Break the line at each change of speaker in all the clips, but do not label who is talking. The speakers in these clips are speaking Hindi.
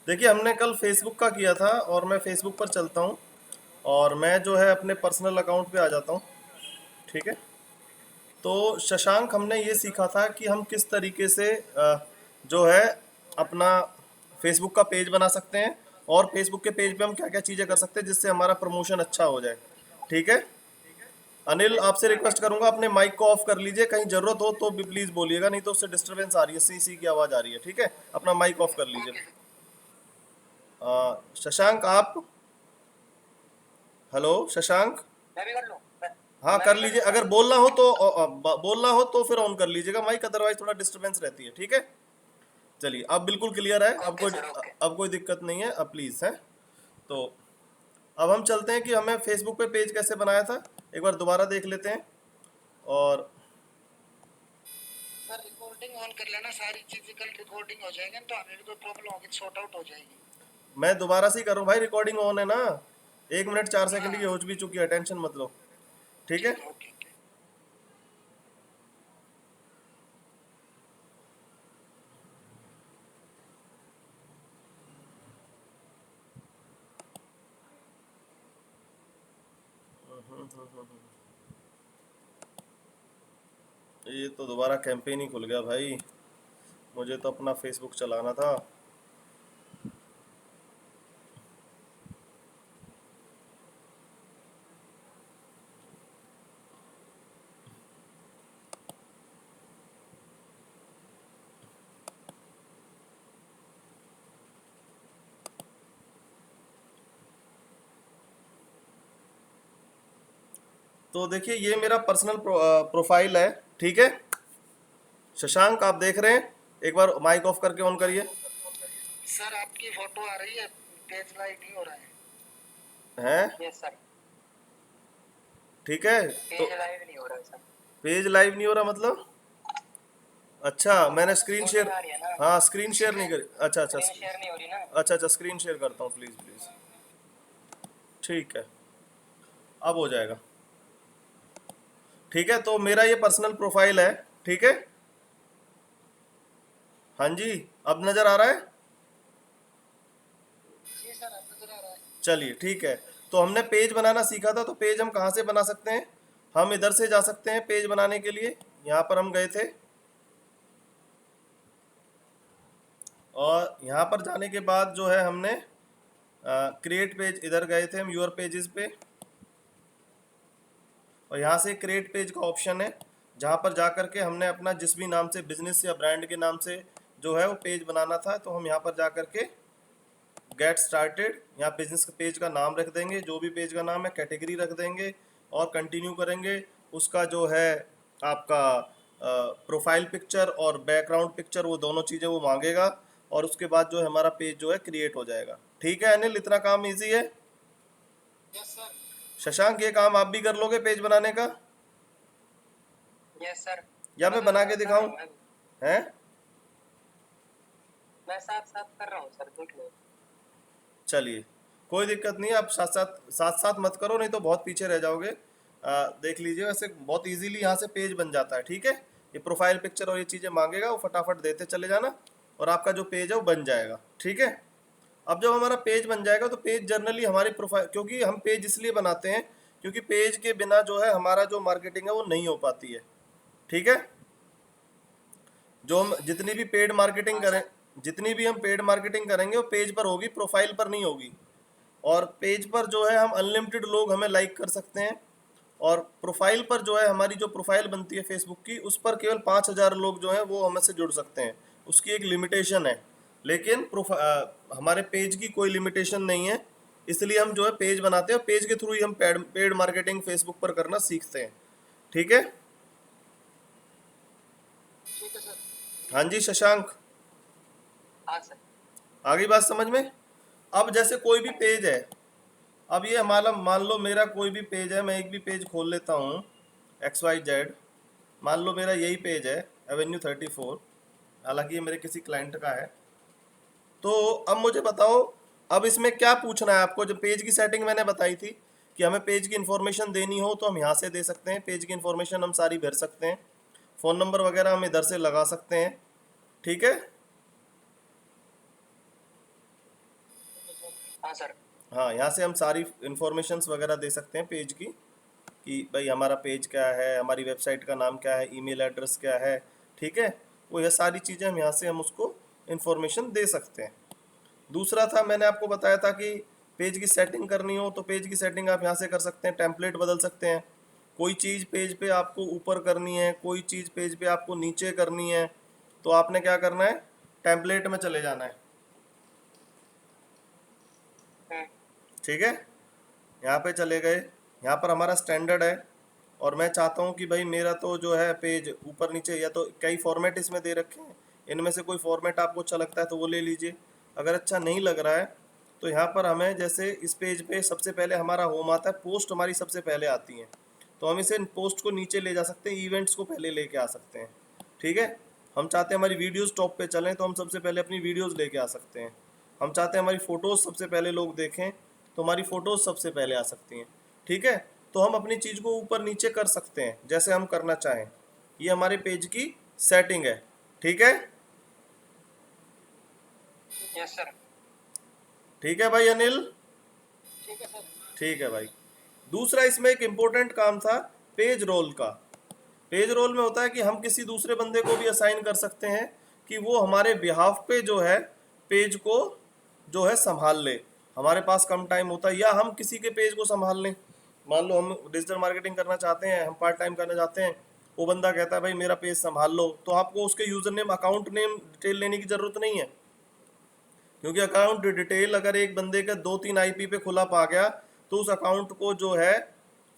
देखिए, हमने कल फेसबुक का किया था और मैं फेसबुक पर चलता हूँ और मैं जो है अपने पर्सनल अकाउंट पे आ जाता हूँ। ठीक है। तो शशांक, हमने ये सीखा था कि हम किस तरीके से जो है अपना फेसबुक का पेज बना सकते हैं और फेसबुक के पेज पे हम क्या क्या चीज़ें कर सकते हैं जिससे हमारा प्रमोशन अच्छा हो जाए। ठीक है। अनिल, आपसे रिक्वेस्ट करूंगा अपने माइक को ऑफ कर लीजिए, कहीं जरूरत हो तो भी प्लीज बोलिएगा, नहीं तो उससे डिस्टरबेंस आ रही है, सी सी की आवाज़ आ रही है। ठीक है, अपना माइक ऑफ कर लीजिए।
Okay sir.
शशांक, आप। हेलो शशांक।
मैं भी कर लूँ
हाँ,
मैं
कर
भी कर
लीजिए,
लूँ सर।
अगर बोलना हो तो बोलना हो तो फिर ऑन कर लीजिएगा माइक, अदरवाइज थोड़ा डिस्टरबेंस रहती है। ठीक है। चलिए, अब बिल्कुल क्लियर है,
ओके सर ओके।
अब कोई दिक्कत नहीं है, अब प्लीज है। तो अब हम चलते हैं कि हमें फेसबुक पे पेज कैसे बनाया था, एक बार दोबारा देख लेते हैं। और
सर रिकॉर्डिंग ऑन कर लेना, सारी चीजें कल रिकॉर्डिंग हो जाएगी तो हमें भी कोई प्रॉब्लम होगी सॉर्ट आउट हो जाएगी।
मैं दोबारा से ही करूँ भाई, रिकॉर्डिंग ऑन है ना। 1 मिनट 4 सेकंड की
हाँ
हो भी चुकी है, टेंशन मत लो। ठीक है।
ठीक है ओके ओके।
ये तो दोबारा कैंपेन ही खुल गया भाई, मुझे तो अपना फेसबुक चलाना था। तो देखिए, ये मेरा पर्सनल प्रोफाइल है। ठीक है। शशांक, आप देख रहे हैं, एक बार माइक ऑफ करके ऑन करिए।
सर आपकी फोटो आ रही है, पेज लाइट नहीं हो रहा है।
हैं।
Yes sir.
ठीक है। तो
पेज लाइव नहीं हो रहा है सर।
पेज लाइव नहीं हो रहा मतलब? अच्छा, मैंने स्क्रीन
रिकॉर्डिंग
शेयर।
आ रही है ना।
हाँ, स्क्रीन शेयर नहीं
स्क्रीन
करी। अच्छा अच्छा
स्क्रीन शेयर नहीं हो रही ना।
अच्छा अच्छा, स्क्रीन शेयर करता हूँ, प्लीज़ प्लीज़। ठीक है, अब हो जाएगा। ठीक है, तो मेरा ये पर्सनल प्रोफाइल है। ठीक है। हाँ जी, अब नज़र आ रहा है।
जी सर अब नजर आ रहा है।
चलिए, ठीक है। तो हमने पेज बनाना सीखा था, तो पेज हम कहाँ से बना सकते हैं? हम इधर से जा सकते हैं पेज बनाने के लिए, यहाँ पर हम गए थे और यहाँ पर जाने के बाद जो है हमने क्रिएट पेज, इधर गए थे हम यूर पेजेस पे, और यहाँ से क्रिएट पेज का ऑप्शन है, जहाँ पर जा कर के हमने अपना जिस भी नाम से, बिजनेस या ब्रांड के नाम से जो है वो पेज बनाना था, तो हम यहाँ पर जा कर के गेट स्टार्टेड, यहाँ बिजनेस के पेज का नाम रख देंगे, जो भी पेज का नाम है, कैटेगरी रख देंगे और कंटिन्यू करेंगे। उसका जो है आपका प्रोफाइल पिक्चर और बैकग्राउंड पिक्चर, वो दोनों चीज़ें वो मांगेगा, और उसके बाद जो है हमारा पेज जो है क्रिएट हो जाएगा। ठीक है अनिल, इतना काम इजी है।
Yes sir.
शशांक, ये काम आप भी कर लोगे पेज बनाने का,
यस सर।
या मैं बना के
कर रहा
दिखाऊं?
हूँ
हैं?
मैं साथ साथ कर रहा हूँ सर, देख लो।
चलिए, कोई दिक्कत नहीं है, आप साथ साथ साथ साथ मत करो, नहीं तो बहुत पीछे रह जाओगे। देख लीजिए, वैसे बहुत इजीली यहाँ से पेज बन जाता है। ठीक है। ये प्रोफाइल पिक्चर और ये चीज़ें मांगेगा, वो फटाफट देते चले जाना और आपका जो पेज है वो बन जाएगा। ठीक है। अब जब हमारा पेज बन जाएगा तो पेज जनरली हमारी प्रोफाइल, क्योंकि हम पेज इसलिए बनाते हैं क्योंकि पेज के बिना जो है हमारा जो मार्केटिंग है वो नहीं हो पाती है। ठीक है। जो हम जितनी भी पेड मार्केटिंग
हाँ
करें,
सर।
जितनी भी हम पेड मार्केटिंग करेंगे वो पेज पर होगी, प्रोफाइल पर नहीं होगी। और पेज पर जो है हम अनलिमिटेड लोग हमें लाइक कर सकते हैं, और प्रोफाइल पर जो है हमारी जो प्रोफाइल बनती है फेसबुक की, उस पर केवल 5,000 लोग जो हैं वो हमें से जुड़ सकते हैं, उसकी एक लिमिटेशन है। लेकिन हमारे पेज की कोई लिमिटेशन नहीं है, इसलिए हम जो है पेज बनाते हैं, पेज के थ्रू ही हम पेड मार्केटिंग फेसबुक पर करना सीखते हैं। ठीक है।
ठीक है सर।
हाँ जी शशांक,
हाँ सर।
आ गई बात समझ में? अब जैसे कोई भी
हाँ जी।
पेज है, अब ये हमारा, मान लो मेरा कोई भी पेज है, मैं एक भी पेज खोल लेता हूँ, XYZ, मान लो मेरा यही पेज है, Avenue 34, हालांकि ये मेरे किसी क्लाइंट का है। तो अब मुझे बताओ, अब इसमें क्या पूछना है आपको? जो पेज की सेटिंग मैंने बताई थी कि हमें पेज की इन्फॉर्मेशन देनी हो तो हम यहाँ से दे सकते हैं, पेज की इन्फॉर्मेशन हम सारी भर सकते हैं, फ़ोन नंबर वगैरह हम इधर से लगा सकते हैं। ठीक है।
हाँ सर।
हाँ, यहाँ से हम सारी इंफॉर्मेशंस वगैरह दे सकते हैं पेज की, कि भाई हमारा पेज क्या है, हमारी वेबसाइट का नाम क्या है, ईमेल एड्रेस क्या है, ठीक है। वो ये सारी चीज़ें हम यहाँ से हम उसको इंफॉर्मेशन दे सकते हैं। दूसरा था, मैंने आपको बताया था कि पेज की सेटिंग करनी हो तो पेज की सेटिंग आप यहाँ से कर सकते हैं, टेम्पलेट बदल सकते हैं। कोई चीज़ पेज पे आपको ऊपर करनी है, कोई चीज़ पेज पे आपको नीचे करनी है, तो आपने क्या करना है, टेम्पलेट में चले जाना है,
हम्म,
ठीक है। यहाँ पे चले गए, यहाँ पर हमारा स्टैंडर्ड है, और मैं चाहता हूँ कि भाई मेरा तो जो है पेज ऊपर नीचे, या तो कई फॉर्मेट इसमें दे रखे हैं, इनमें से कोई फॉर्मेट आपको अच्छा लगता है तो वो ले लीजिए। अगर अच्छा नहीं लग रहा है तो यहाँ पर हमें, जैसे इस पेज पे सबसे पहले हमारा होम आता है, पोस्ट हमारी सबसे पहले आती है, तो हम इसे पोस्ट को नीचे ले जा सकते हैं, इवेंट्स को पहले लेके आ सकते हैं, ठीक है। हम चाहते हैं हमारी वीडियोस टॉप पे चलें तो हम सबसे पहले अपनी वीडियोस लेके आ सकते हैं। हम चाहते हैं हमारी फ़ोटोज़ सबसे पहले लोग देखें तो हमारी फ़ोटोज़ सबसे पहले आ सकती हैं, ठीक है। तो हम अपनी चीज़ को ऊपर नीचे कर सकते हैं जैसे हम करना चाहें। ये हमारे पेज की सेटिंग है, ठीक है।
Yes sir.
ठीक है भाई अनिल,
ठीक है सर।
ठीक है भाई। दूसरा इसमें एक इम्पोर्टेंट काम था, पेज रोल का। पेज रोल में होता है कि हम किसी दूसरे बंदे को भी असाइन कर सकते हैं कि वो हमारे बिहाफ पे जो है पेज को जो है संभाल ले। हमारे पास कम टाइम होता है, या हम किसी के पेज को संभाल लें। मान लो हम डिजिटल मार्केटिंग करना चाहते हैं, हम पार्ट टाइम करना चाहते हैं, वो बंदा कहता है भाई मेरा पेज संभाल लो, तो आपको उसके user name, account name detail लेने की ज़रूरत नहीं है, क्योंकि अकाउंट डिटेल अगर एक बंदे का 2-3 आईपी पे खुला पा गया तो उस अकाउंट को जो है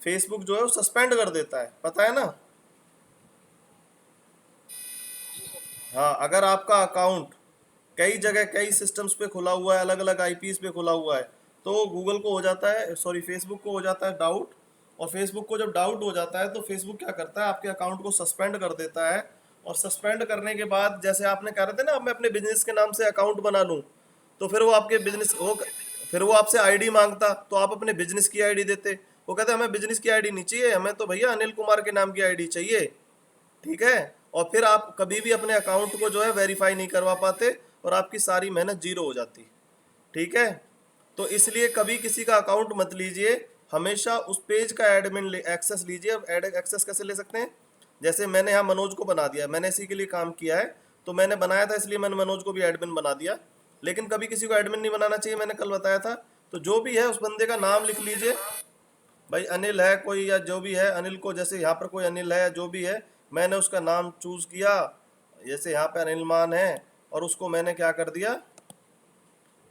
फेसबुक जो है वो सस्पेंड कर देता है, पता है ना। हाँ, अगर आपका अकाउंट कई जगह कई सिस्टम्स पे खुला हुआ है, अलग अलग आईपीस पे खुला हुआ है, तो गूगल को हो जाता है, सॉरी फेसबुक को हो जाता है डाउट। और फेसबुक को जब डाउट हो जाता है तो फेसबुक क्या करता है, आपके अकाउंट को सस्पेंड कर देता है। और सस्पेंड करने के बाद, जैसे आपने कह रहे थे ना, अब मैं अपने बिजनेस के नाम से अकाउंट बना लूँ, तो फिर वो आपके बिजनेस वो फिर वो आपसे आईडी मांगता, तो आप अपने बिजनेस की आईडी देते। वो कहते हमें बिजनेस की आईडी नहीं चाहिए, हमें तो भैया अनिल कुमार के नाम की आईडी चाहिए, ठीक है। और फिर आप कभी भी अपने अकाउंट को जो है वेरीफाई नहीं करवा पाते, और आपकी सारी मेहनत जीरो हो जाती, ठीक है। तो इसलिए कभी किसी का अकाउंट मत लीजिए, हमेशा उस पेज का एडमिन एक्सेस लीजिए। अब एड एक्सेस कैसे ले सकते हैं, जैसे मैंने यहाँ मनोज को बना दिया, मैंने इसी के लिए काम किया है, तो मैंने बनाया था इसलिए मैंने मनोज को भी एडमिन बना दिया। लेकिन कभी किसी को एडमिन नहीं बनाना चाहिए, मैंने कल बताया था। तो जो भी है उस बंदे का नाम लिख लीजिए, भाई अनिल है कोई, या जो भी है अनिल को, जैसे यहाँ पर कोई अनिल है या जो भी है, मैंने उसका नाम चूज किया, जैसे यहाँ पे अनिल मान है, और उसको मैंने क्या कर दिया,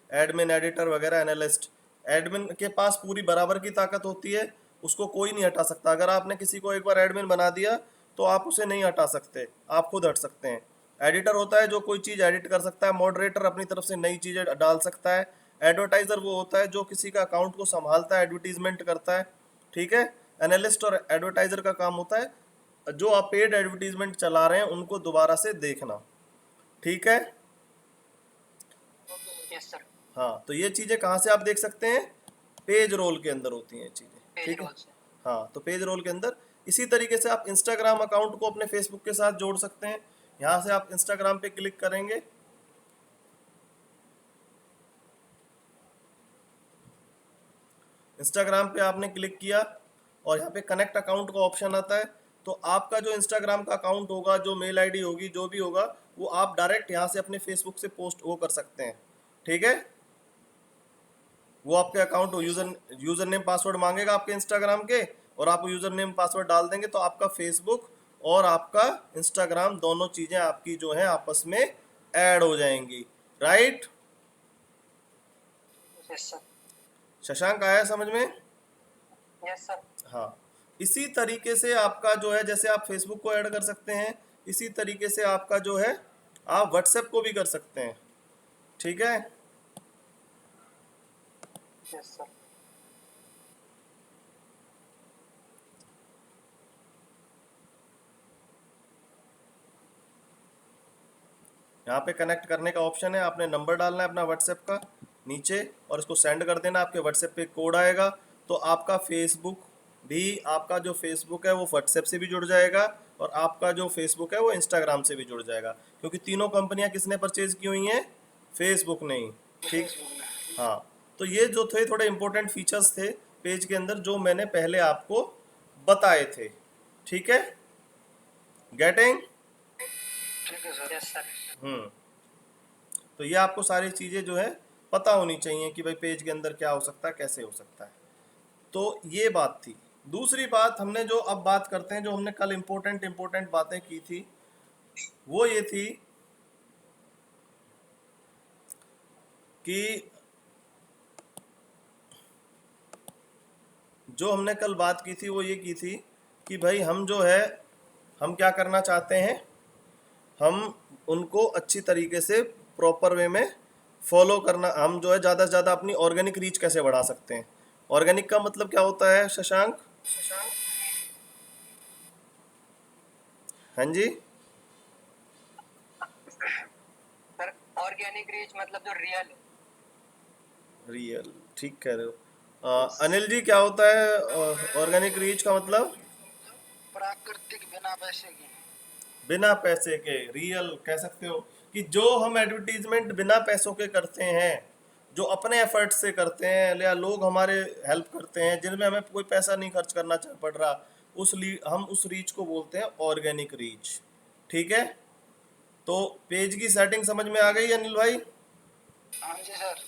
एडमिन, एडिटर वगैरह, एनालिस्ट। एडमिन के पास पूरी बराबर की ताकत होती है, उसको कोई नहीं हटा सकता। अगर आपने किसी को एक बार एडमिन बना दिया तो आप उसे नहीं हटा सकते, आप खुद हट सकते हैं। एडिटर होता है जो कोई चीज़ एडिट कर सकता है, मॉडरेटर अपनी तरफ से नई चीज़ें डाल सकता है। एडवर्टाइज़र वो होता है जो किसी का अकाउंट को संभालता है, एडवर्टीजमेंट करता है, ठीक है। एनालिस्ट और एडवर्टाइज़र का काम होता है जो आप पेड एडवर्टीजमेंट चला रहे हैं उनको दोबारा से देखना, ठीक है।
Yes sir.
हाँ, तो ये चीज़ें कहाँ से आप देख सकते हैं, पेज रोल के अंदर होती हैं ये चीज़ें,
पेज
ठीक है।
रोल से।
हाँ, तो पेज रोल के अंदर इसी तरीके से आप इंस्टाग्राम अकाउंट को अपने फेसबुक के साथ जोड़ सकते हैं। यहाँ से आप इंस्टाग्राम पे क्लिक करेंगे, इंस्टाग्राम पे आपने क्लिक किया और यहाँ पे कनेक्ट अकाउंट का ऑप्शन आता है। तो आपका जो इंस्टाग्राम का अकाउंट होगा, जो मेल आईडी होगी, जो भी होगा, वो आप डायरेक्ट यहाँ से अपने फेसबुक से पोस्ट वो कर सकते हैं, ठीक है। वो आपके अकाउंट यूजर नेम पासवर्ड मांगेगा आपके इंस्टाग्राम के, और आप यूजर नेम पासवर्ड डाल देंगे तो आपका फेसबुक और आपका इंस्टाग्राम दोनों चीज़ें आपकी जो है आपस में ऐड हो जाएंगी, राइट।
Yes sir.
शशांक, आया समझ में।
Yes sir.
हाँ, इसी तरीके से आपका जो है, जैसे आप फेसबुक को ऐड कर सकते हैं, इसी तरीके से आपका जो है आप व्हाट्सएप को भी कर सकते हैं, ठीक है।
Yes sir.
यहाँ पे कनेक्ट करने का ऑप्शन है, आपने नंबर डालना है अपना व्हाट्सएप का नीचे, और इसको सेंड कर देना, आपके व्हाट्सएप पे कोड आएगा। तो आपका फेसबुक भी, आपका जो फेसबुक है वो व्हाट्सएप से भी जुड़ जाएगा, और आपका जो फेसबुक है वो इंस्टाग्राम से भी जुड़ जाएगा, क्योंकि तीनों कंपनियां किसने परचेज की हुई हैं, फेसबुक ने ही, ठीक।
फेसबुक में।
हाँ, तो ये जो थे थोड़े इंपॉर्टेंट फीचर्स थे पेज के अंदर जो मैंने पहले आपको बताए थे। ठीक है, गेटिंग?
ठीक है सर।
Yes sir.
हम्म। तो ये आपको सारी चीज़ें जो है पता होनी चाहिए कि भाई पेज के अंदर क्या हो सकता है, कैसे हो सकता है। तो ये बात थी। दूसरी बात हमने जो अब बात करते हैं, जो हमने कल इम्पोर्टेंट बातें की थी, वो ये थी कि जो हमने कल बात की थी वो ये की थी कि भाई हम जो है हम क्या करना चाहते हैं, हम उनको अच्छी तरीके से प्रॉपर वे में फॉलो करना, हम जो है ज़्यादा से ज़्यादा अपनी ऑर्गेनिक रीच कैसे बढ़ा सकते हैं। ऑर्गेनिक का मतलब क्या होता है शशांक? हाँ जी,
सर ऑर्गेनिक रीच मतलब जो रियल
रियल, ठीक कह रहे हो। अनिल जी क्या होता है ऑर्गेनिक रीच का मतलब?
प्राकृतिक, बिना पैसे के।
बिना पैसे के, रियल कह सकते हो कि जो हम एडवर्टीजमेंट बिना पैसों के करते हैं, जो अपने एफर्ट से करते हैं या लोग हमारे हेल्प करते हैं, जिनमें हमें कोई पैसा नहीं खर्च करना पड़ रहा, हम उस रीच को बोलते हैं ऑर्गेनिक रीच। ठीक है, तो पेज की सेटिंग समझ में आ गई अनिल भाई?
हाँ जी सर।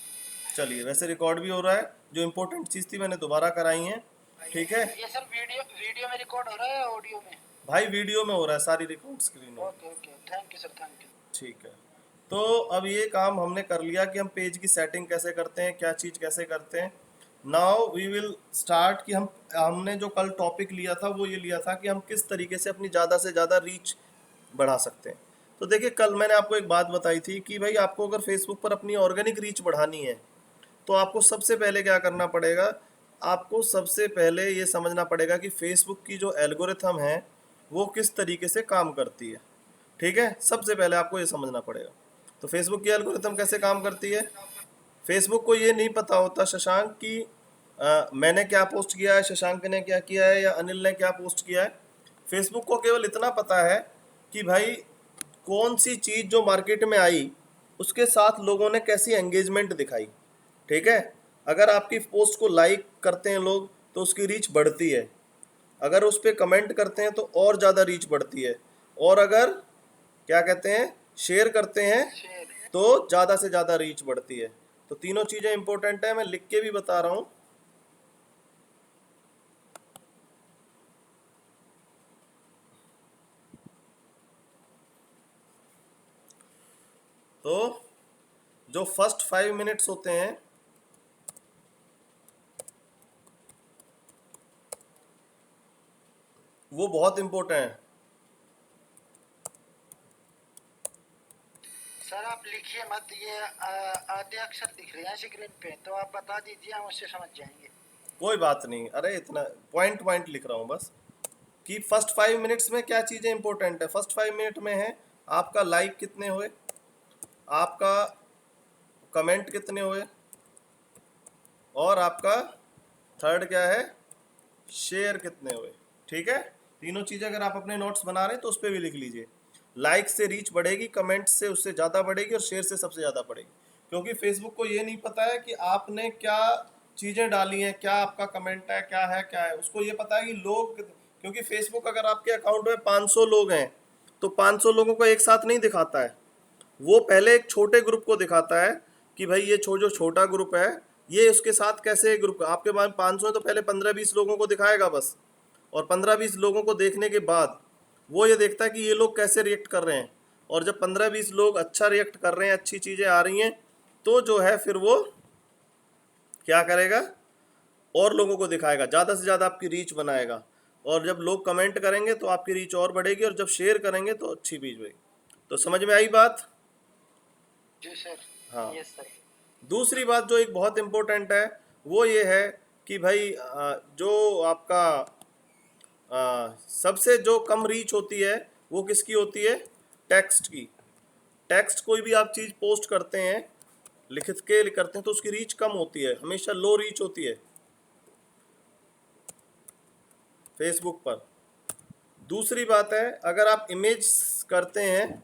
चलिए, वैसे रिकॉर्ड भी हो रहा है, जो इम्पोर्टेंट चीज़ थी मैंने दोबारा कराई है। ठीक है
ये सर वीडियो वीडियो में रिकॉर्ड हो रहा है, ऑडियो में?
भाई, वीडियो में हो रहा है, सारी रिकॉर्ड स्क्रीन हो।
Okay okay, thank you sir, thank you.
ठीक है, तो अब ये काम हमने कर लिया कि हम पेज की सेटिंग कैसे करते हैं, क्या चीज़ कैसे करते हैं। नाउ वी विल स्टार्ट कि हमने जो कल टॉपिक लिया था वो ये लिया था कि हम किस तरीके से अपनी ज़्यादा से ज़्यादा रीच बढ़ा सकते हैं। तो देखिए, कल मैंने आपको एक बात बताई थी कि भाई आपको अगर फेसबुक पर अपनी ऑर्गेनिक रीच बढ़ानी है तो आपको सबसे पहले क्या करना पड़ेगा, आपको सबसे पहले ये समझना पड़ेगा कि फेसबुक की जो एल्गोरिथम है वो किस तरीके से काम करती है। ठीक है, सबसे पहले आपको ये समझना पड़ेगा। तो फेसबुक की एल्गोरिथम कैसे काम करती है? फेसबुक को ये नहीं पता होता शशांक कि मैंने क्या पोस्ट किया है, शशांक ने क्या किया है, या अनिल ने क्या पोस्ट किया है। फेसबुक को केवल इतना पता है कि भाई कौन सी चीज़ जो मार्केट में आई उसके साथ लोगों ने कैसी एंगेजमेंट दिखाई। ठीक है, अगर आपकी पोस्ट को लाइक करते हैं लोग तो उसकी रीच बढ़ती है, अगर उस पर कमेंट करते हैं तो और ज़्यादा रीच बढ़ती है, और अगर क्या कहते हैं शेयर करते हैं
शेयर।
तो ज़्यादा से ज़्यादा रीच बढ़ती है। तो तीनों चीज़ें इंपॉर्टेंट है, मैं लिख के भी बता रहा हूँ। तो जो फर्स्ट 5 मिनट्स होते हैं वो बहुत इंपॉर्टेंट है।
सर आप लिखिए मत, ये आधे अक्षर दिख रहे हैं स्क्रीन पे, तो आप बता दीजिए, हम उससे समझ जाएंगे।
कोई बात नहीं, अरे इतना पॉइंट पॉइंट लिख रहा हूँ बस कि फर्स्ट 5 मिनट्स में क्या चीज़ें इंपॉर्टेंट है। फर्स्ट 5 मिनट में है आपका लाइक कितने हुए, आपका कमेंट कितने हुए, और आपका थर्ड क्या है, शेयर कितने हुए। ठीक है, तीनों चीज़ें अगर आप अपने नोट्स बना रहे हैं तो उस पर भी लिख लीजिए। लाइक से रीच बढ़ेगी, कमेंट से उससे ज़्यादा बढ़ेगी, और शेयर से सबसे ज़्यादा बढ़ेगी। क्योंकि फेसबुक को ये नहीं पता है कि आपने क्या चीज़ें डाली हैं, क्या आपका कमेंट है, क्या है। उसको ये पता है कि लोग, क्योंकि फेसबुक अगर आपके अकाउंट में 500 लोग हैं तो 500 लोगों को एक साथ नहीं दिखाता है, वो पहले एक छोटे ग्रुप को दिखाता है कि भाई ये जो छोटा ग्रुप है ये उसके साथ कैसे ग्रुप, आपके पास 500 है तो पहले 15-20 लोगों को दिखाएगा बस, और 15-20 लोगों को देखने के बाद वो ये देखता है कि ये लोग कैसे रिएक्ट कर रहे हैं, और जब 15-20 लोग अच्छा रिएक्ट कर रहे हैं, अच्छी चीज़ें आ रही हैं, तो जो है फिर वो क्या करेगा, और लोगों को दिखाएगा, ज़्यादा से ज़्यादा आपकी रीच बनाएगा। और जब लोग कमेंट करेंगे तो आपकी रीच और बढ़ेगी, और जब शेयर करेंगे तो अच्छी रीच बढ़ेगी। तो समझ में आई बात?
जी सर।
हाँ।
Yes sir.
दूसरी बात जो एक बहुत इम्पोर्टेंट है वो ये है कि भाई जो आपका सबसे जो कम रीच होती है वो किसकी होती है, टेक्स्ट की। टेक्स्ट कोई भी आप चीज़ पोस्ट करते हैं, लिखित के करते हैं, तो उसकी रीच कम होती है, हमेशा लो रीच होती है फेसबुक पर। दूसरी बात है, अगर आप इमेज करते हैं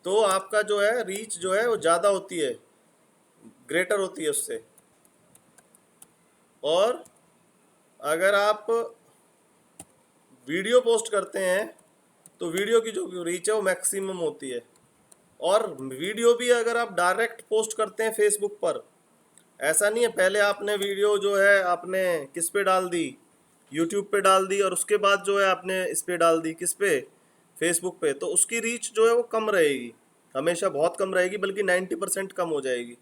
तो आपका जो है रीच जो है वो ज़्यादा होती है, ग्रेटर होती है उससे। और अगर आप वीडियो पोस्ट करते हैं तो वीडियो की जो रीच है वो मैक्सिमम होती है। और वीडियो भी अगर आप डायरेक्ट पोस्ट करते हैं फेसबुक पर, ऐसा नहीं है पहले आपने वीडियो जो है आपने किस पे डाल दी, यूट्यूब पे डाल दी, और उसके बाद जो है आपने इस पे डाल दी, किस पे, फेसबुक पे, तो उसकी रीच जो है वो कम रहेगी, हमेशा बहुत कम रहेगी, बल्कि 90% कम हो जाएगी।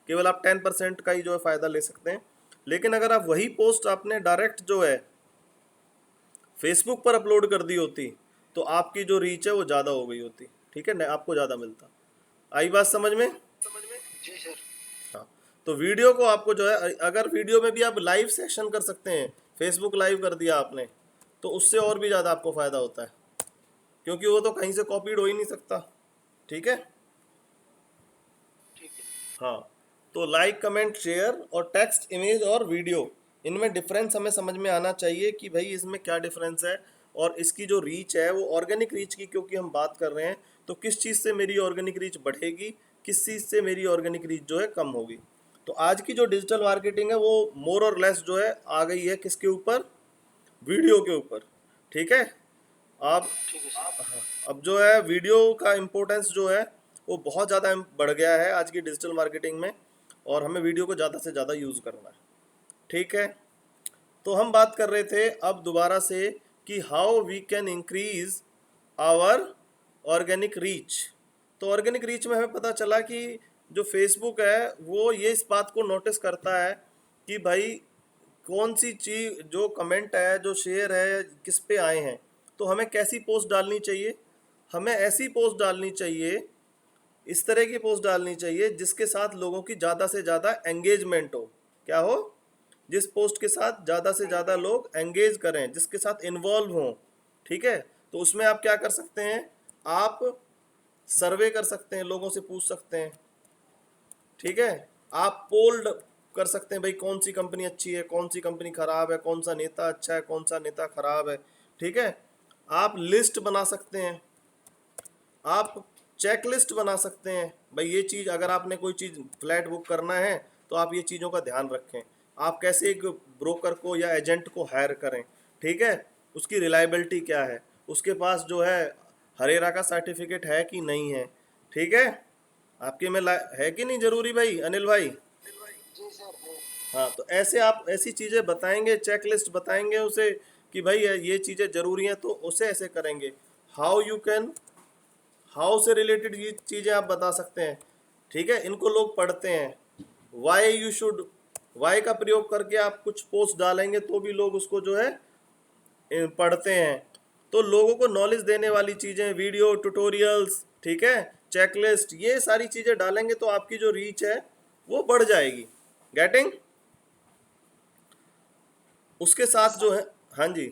केवल आप 10% का ही जो है फ़ायदा ले सकते हैं। लेकिन अगर आप वही पोस्ट आपने डायरेक्ट जो है फेसबुक पर अपलोड कर दी होती तो आपकी जो रीच है वो ज़्यादा हो गई होती, ठीक है ना, आपको ज़्यादा मिलता। आई बात समझ में?
जी सर।
हाँ, तो वीडियो को आपको जो है, अगर वीडियो में भी आप लाइव सेशन कर सकते हैं, फेसबुक लाइव कर दिया आपने, तो उससे और भी ज़्यादा आपको फ़ायदा होता है, क्योंकि वो तो कहीं से कॉपीड हो ही नहीं सकता, ठीक है।
ठीक है।
हाँ, तो लाइक, कमेंट, शेयर और टेक्स्ट, इमेज और वीडियो, इनमें डिफरेंस हमें समझ में आना चाहिए कि भाई इसमें क्या डिफरेंस है, और इसकी जो रीच है वो ऑर्गेनिक रीच की क्योंकि हम बात कर रहे हैं, तो किस चीज़ से मेरी ऑर्गेनिक रीच बढ़ेगी, किस चीज़ से मेरी ऑर्गेनिक रीच जो है कम होगी। तो आज की जो डिजिटल मार्केटिंग है वो मोर और लेस जो है आ गई है किसके ऊपर, वीडियो के ऊपर, ठीक है। आप
ठीक है सर।
हाँ, अब जो है वीडियो का इम्पोर्टेंस जो है वो बहुत ज़्यादा बढ़ गया है आज की डिजिटल मार्केटिंग में, और हमें वीडियो को ज़्यादा से ज़्यादा यूज़ करना है, ठीक है। तो हम बात कर रहे थे अब दोबारा से कि how we can increase our organic reach. तो ऑर्गेनिक रीच में हमें पता चला कि जो फेसबुक है वो ये इस बात को नोटिस करता है कि भाई कौन सी चीज़, जो कमेंट है, जो शेयर है, किस पे आए हैं, तो हमें कैसी पोस्ट डालनी चाहिए, हमें ऐसी पोस्ट डालनी चाहिए, इस तरह की पोस्ट डालनी चाहिए जिसके साथ लोगों की ज़्यादा से ज़्यादा एंगेजमेंट हो। क्या हो? जिस पोस्ट के साथ ज़्यादा से ज़्यादा लोग एंगेज करें, जिसके साथ इन्वॉल्व हों, ठीक है। तो उसमें आप क्या कर सकते हैं, आप सर्वे कर सकते हैं, लोगों से पूछ सकते हैं, ठीक है। आप पोल्ड कर सकते हैं, भाई कौन सी कंपनी अच्छी है, कौन सी कंपनी खराब है, कौन सा नेता अच्छा है, कौन सा नेता खराब है, ठीक है। आप लिस्ट बना सकते हैं, आप चेक लिस्ट बना सकते हैं, भाई ये चीज़, अगर आपने कोई चीज़ फ्लैट बुक करना है तो आप ये चीज़ों का ध्यान रखें, आप कैसे एक ब्रोकर को या एजेंट को हायर करें, ठीक है, उसकी रिलायबिलिटी क्या है, उसके पास जो है हरेरा का सर्टिफिकेट है कि नहीं है, ठीक है। आपके में है कि नहीं ज़रूरी भाई, अनिल भाई?
जी सर है।
हाँ, तो ऐसे आप ऐसी चीज़ें बताएंगे, चेक लिस्ट बताएंगे उसे कि भाई ये चीज़ें ज़रूरी हैं, तो उसे ऐसे करेंगे। हाउ से रिलेटेड ये चीज़ें आप बता सकते हैं, ठीक है, इनको लोग पढ़ते हैं। वाई का प्रयोग करके आप कुछ पोस्ट डालेंगे तो भी लोग उसको जो है पढ़ते हैं। तो लोगों को नॉलेज देने वाली चीज़ें, वीडियो ट्यूटोरियल्स, ठीक है, चेकलिस्ट, ये सारी चीज़ें डालेंगे तो आपकी जो रीच है वो बढ़ जाएगी। गेटिंग? उसके साथ जो है, हाँ जी,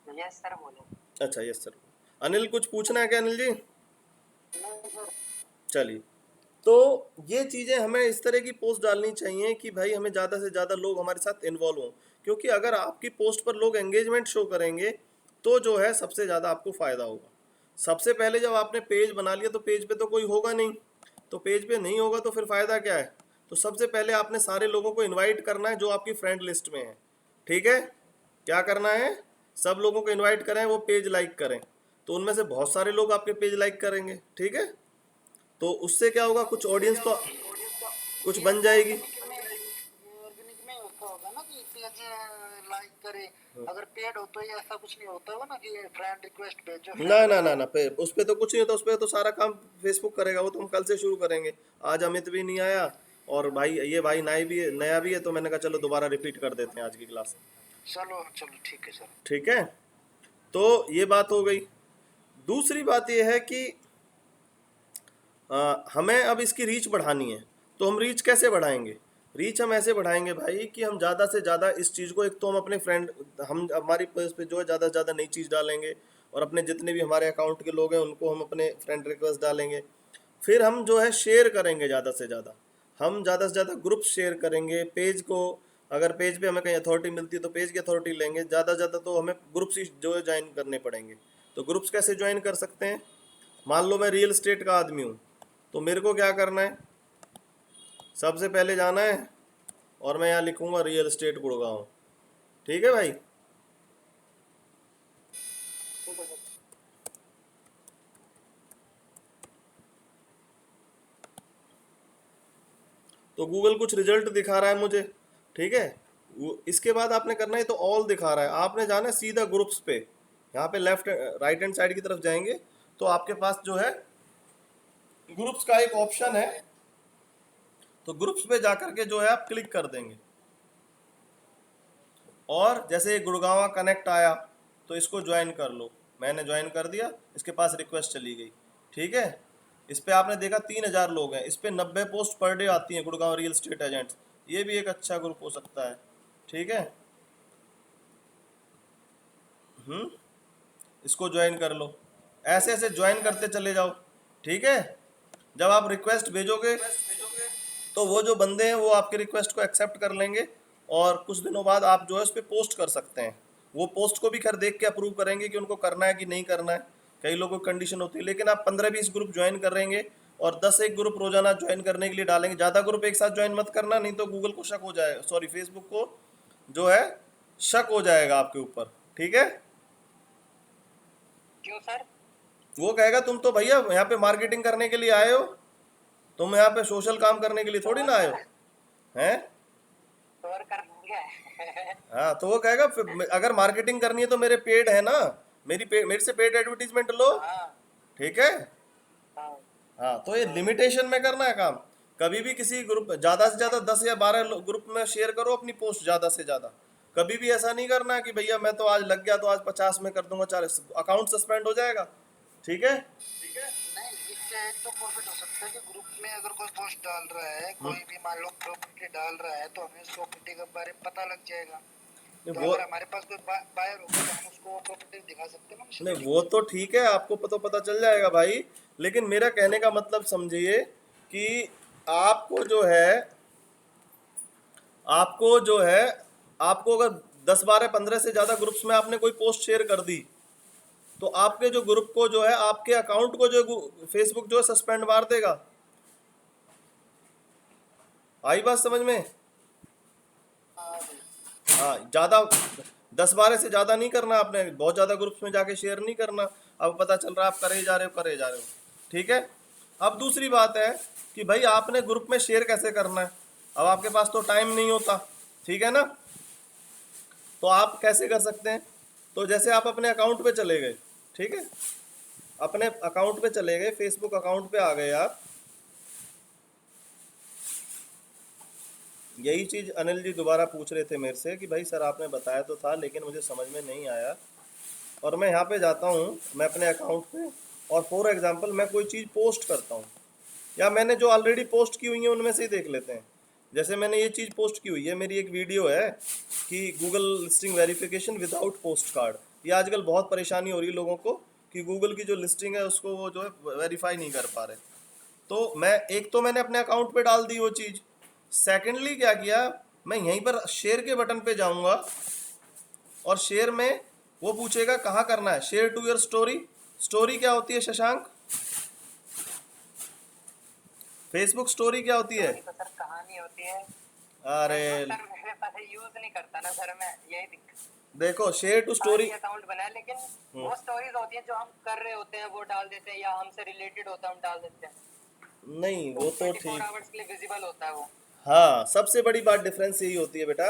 यस सर बोलो।
अच्छा, यस सर। अनिल कुछ पूछना है क्या अनिल जी?
नहीं सर।
चलिए, तो ये चीज़ें हमें इस तरह की पोस्ट डालनी चाहिए कि भाई हमें ज़्यादा से ज़्यादा लोग हमारे साथ इन्वॉल्व हों, क्योंकि अगर आपकी पोस्ट पर लोग एंगेजमेंट शो करेंगे तो जो है सबसे ज़्यादा आपको फ़ायदा होगा। सबसे पहले जब आपने पेज बना लिया तो पेज पे तो कोई होगा नहीं, तो पेज पे नहीं होगा तो फिर फ़ायदा क्या है। तो सबसे पहले आपने सारे लोगों को इन्वाइट करना है जो आपकी फ्रेंड लिस्ट में है, ठीक है। क्या करना है, सब लोगों को इन्वाइट करें, वो पेज लाइक करें, तो उनमें से बहुत सारे लोग आपके पेज लाइक करेंगे, ठीक है। तो उससे क्या होगा, कुछ ऑडियंस तो कुछ
ये
बन जाएगी।
ऑर्गेनिक में होता होगा ना कि पेज लाइक करे। अगर पेड हो तो ये ऐसा कुछ नहीं होता होगा ना कि फ्रेंड रिक्वेस्ट भेजो,
ना
फ्रेंड
ना
बनो।
ना ना, पे उस पर तो कुछ नहीं होता, उस पर तो सारा काम फेसबुक करेगा, वो तो हम कल से शुरू करेंगे। आज अमित भी नहीं आया, और भाई ये भाई नया भी है, तो मैंने कहा चलो दोबारा रिपीट कर देते हैं आज की क्लास,
चलो चलो ठीक है सर।
ठीक है। तो ये बात हो गई। दूसरी बात ये है कि हमें अब इसकी रीच बढ़ानी है, तो हम रीच कैसे बढ़ाएंगे? रीच हम ऐसे बढ़ाएंगे भाई कि हम ज़्यादा से ज़्यादा इस चीज़ को, एक तो हम अपने फ्रेंड, हम हमारी पेज पे जो है ज़्यादा से ज़्यादा नई चीज़ डालेंगे, और अपने जितने भी हमारे अकाउंट के लोग हैं उनको हम अपने फ्रेंड रिक्वेस्ट डालेंगे। फिर हम जो है शेयर करेंगे ज़्यादा से ज़्यादा, हम ज़्यादा से ज़्यादा ग्रुप शेयर करेंगे पेज को। अगर पेज पे हमें कहीं अथॉरिटी मिलती है तो पेज की अथॉरिटी लेंगे, ज़्यादा से ज़्यादा तो हमें ग्रुप्स ही जो है ज्वाइन करने पड़ेंगे। तो ग्रुप्स कैसे ज्वाइन कर सकते हैं? मान लो मैं रियल एस्टेट का आदमी हूँ, तो मेरे को क्या करना है, सबसे पहले जाना है और मैं यहाँ लिखूंगा रियल एस्टेट गुड़गांव। ठीक है भाई।
ठीक है सर।
तो गूगल कुछ रिजल्ट दिखा रहा है मुझे, ठीक है। इसके बाद आपने करना है, तो ऑल दिखा रहा है, आपने जाना है सीधा ग्रुप्स पे। यहाँ पे लेफ्ट राइट हैंड साइड की तरफ जाएंगे तो आपके पास जो है ग्रुप्स का एक ऑप्शन है, तो ग्रुप्स पे जाकर के जो है आप क्लिक कर देंगे। और जैसे गुड़गांव कनेक्ट आया तो इसको ज्वाइन कर लो। मैंने ज्वाइन कर दिया, इसके पास रिक्वेस्ट चली गई। ठीक है। इस पे आपने देखा 3000 लोग हैं, इस पे 90 पोस्ट पर डे आती हैं गुड़गांव रियल एस्टेट एजेंट्स। ये भी एक अच्छा ग्रुप हो सकता है। ठीक है। इसको ज्वाइन कर लो। ऐसे ऐसे ज्वाइन करते चले जाओ। ठीक है। जब आप रिक्वेस्ट भेजोगे तो वो जो बंदे हैं वो आपके रिक्वेस्ट को एक्सेप्ट कर लेंगे, और कुछ दिनों बाद आप जो है उस पर पोस्ट कर सकते हैं। वो पोस्ट को भी खैर देख के अप्रूव करेंगे कि उनको करना है कि नहीं करना है। कई लोगों की कंडीशन होती है, लेकिन आप 15-20 ग्रुप ज्वाइन करेंगे और 10 एक ग्रुप रोजाना ज्वाइन करने के लिए डालेंगे। ज़्यादा ग्रुप एक साथ ज्वाइन मत करना, नहीं तो गूगल को शक हो जाएगा, सॉरी फेसबुक को जो है शक हो जाएगा आपके ऊपर। ठीक है।
क्यों सर?
वो कहेगा तुम तो भैया यहाँ पे मार्केटिंग करने के लिए आए हो, तुम यहाँ पे सोशल काम करने के लिए थोड़ी ना आए हो हैं।
कवर कर लेंगे।
हाँ, तो वो कहेगा अगर मार्केटिंग करनी है तो मेरे पेड है ना, मेरे से पेड एडवर्टीजमेंट लो।
हाँ
ठीक है।
हाँ।
हाँ, तो ये लिमिटेशन में करना है काम। कभी भी किसी ग्रुप ज़्यादा से ज़्यादा 10 या 12 ग्रुप में शेयर करो अपनी पोस्ट ज़्यादा से ज़्यादा। कभी भी ऐसा नहीं करना कि भैया मैं तो आज लग गया तो आज 50 में कर दूंगा, 40, अकाउंट सस्पेंड हो जाएगा। ठीक है।
नहीं, इससे एक तो प्रॉफिट हो सकता है कि ग्रुप में अगर कोई पोस्ट डाल रहा है, कोई भी मान लो प्रॉपर्टी डाल रहा है, तो हमें उस प्रॉपर्टी के बारे में पता लग जाएगा। तो
वो
अगर हमारे पास कोई बायर होगा तो हम उसको प्रॉपर्टी दिखा सकते हैं ना।
नहीं, वो तो ठीक है, आपको पता चल जाएगा भाई। लेकिन मेरा कहने का मतलब समझिए कि आपको जो है आपको जो है आपको अगर 10, 12, 15 से ज़्यादा ग्रुप्स में आपने कोई पोस्ट शेयर कर दी, तो आपके जो ग्रुप को जो है आपके अकाउंट को जो फेसबुक जो है सस्पेंड मार देगा। आई बात समझ में? हाँ, ज़्यादा 10, 12 से ज़्यादा नहीं करना आपने, बहुत ज़्यादा ग्रुप्स में जाके शेयर नहीं करना। अब पता चल रहा है आप करे जा रहे हो। ठीक है। अब दूसरी बात है कि भाई आपने ग्रुप में शेयर कैसे करना है। अब आपके पास तो टाइम नहीं होता, ठीक है ना। तो आप कैसे कर सकते हैं, तो जैसे आप अपने अकाउंट पे चले गए, ठीक है, अपने अकाउंट पे चले गए, फेसबुक अकाउंट पे आ गए आप। यही चीज़ अनिल जी दोबारा पूछ रहे थे मेरे से कि भाई सर आपने बताया तो था लेकिन मुझे समझ में नहीं आया। और मैं यहाँ पे जाता हूँ, मैं अपने अकाउंट पे, और फॉर एग्जांपल मैं कोई चीज़ पोस्ट करता हूँ, या मैंने जो ऑलरेडी पोस्ट की हुई है उनमें से ही देख लेते हैं। जैसे मैंने ये चीज़ पोस्ट की हुई है, मेरी एक वीडियो है कि Google listing verification without post card. ये आजकल बहुत परेशानी हो रही है लोगों को कि गूगल की जो लिस्टिंग है उसको वो जो है वेरीफाई नहीं कर पा रहे। तो मैंने अपने अकाउंट पे डाल दी वो चीज़। सेकेंडली क्या किया, मैं यहीं पर शेयर के बटन पे जाऊंगा और शेयर में वो पूछेगा कहाँ करना है, share to your story. Story क्या होती है शशांक? फेसबुक स्टोरी क्या होती है?
तो सर कहानी होती है।
अरे
सर मेरे पास यूज नहीं करता ना सर, मैं यही
देखो, शेयर टू स्टोरी
अकाउंट बनाया, लेकिन वो स्टोरीज होती है जो हम कर रहे होते हैं वो डाल देते हैं, या हमसे रिलेटेड होता है हम डाल देते हैं।
नहीं, वो तो
24
ठीक।
आवर्स के लिए विजिबल होता है वो।
हाँ, सबसे बड़ी बात डिफरेंस यही होती है बेटा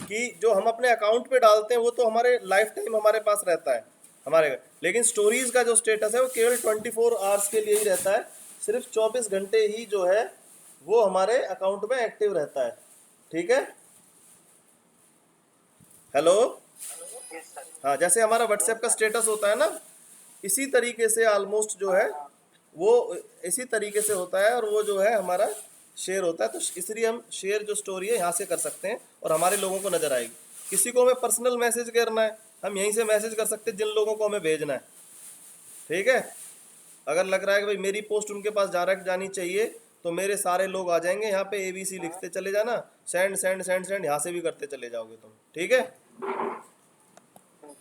कि जो हम अपने अकाउंट पे डालते हैं वो तो हमारे लाइफ टाइम हमारे पास रहता है हमारे, लेकिन स्टोरीज का जो स्टेटस है वो केवल 24 आवर्स के लिए ही रहता है। सिर्फ 24 घंटे ही जो है वो हमारे अकाउंट में एक्टिव रहता है। ठीक है। हेलो।
Yes sir.
हाँ, जैसे हमारा व्हाट्सएप का स्टेटस होता है ना, इसी तरीके से ऑलमोस्ट जो है वो इसी तरीके से होता है, और वो जो है हमारा शेयर होता है। तो इसलिए हम शेयर जो स्टोरी है यहाँ से कर सकते हैं और हमारे लोगों को नज़र आएगी। किसी को हमें पर्सनल मैसेज करना है, हम यहीं से मैसेज कर सकते हैं जिन लोगों को हमें भेजना है। ठीक है। अगर लग रहा है कि भाई मेरी पोस्ट उनके पास डायरेक्ट जानी चाहिए, तो मेरे सारे लोग आ जाएंगे यहाँ पे, ABC लिखते चले जाना, सेंड सेंड सेंड सेंड यहाँ से भी करते चले जाओगे तुम। ठीक है,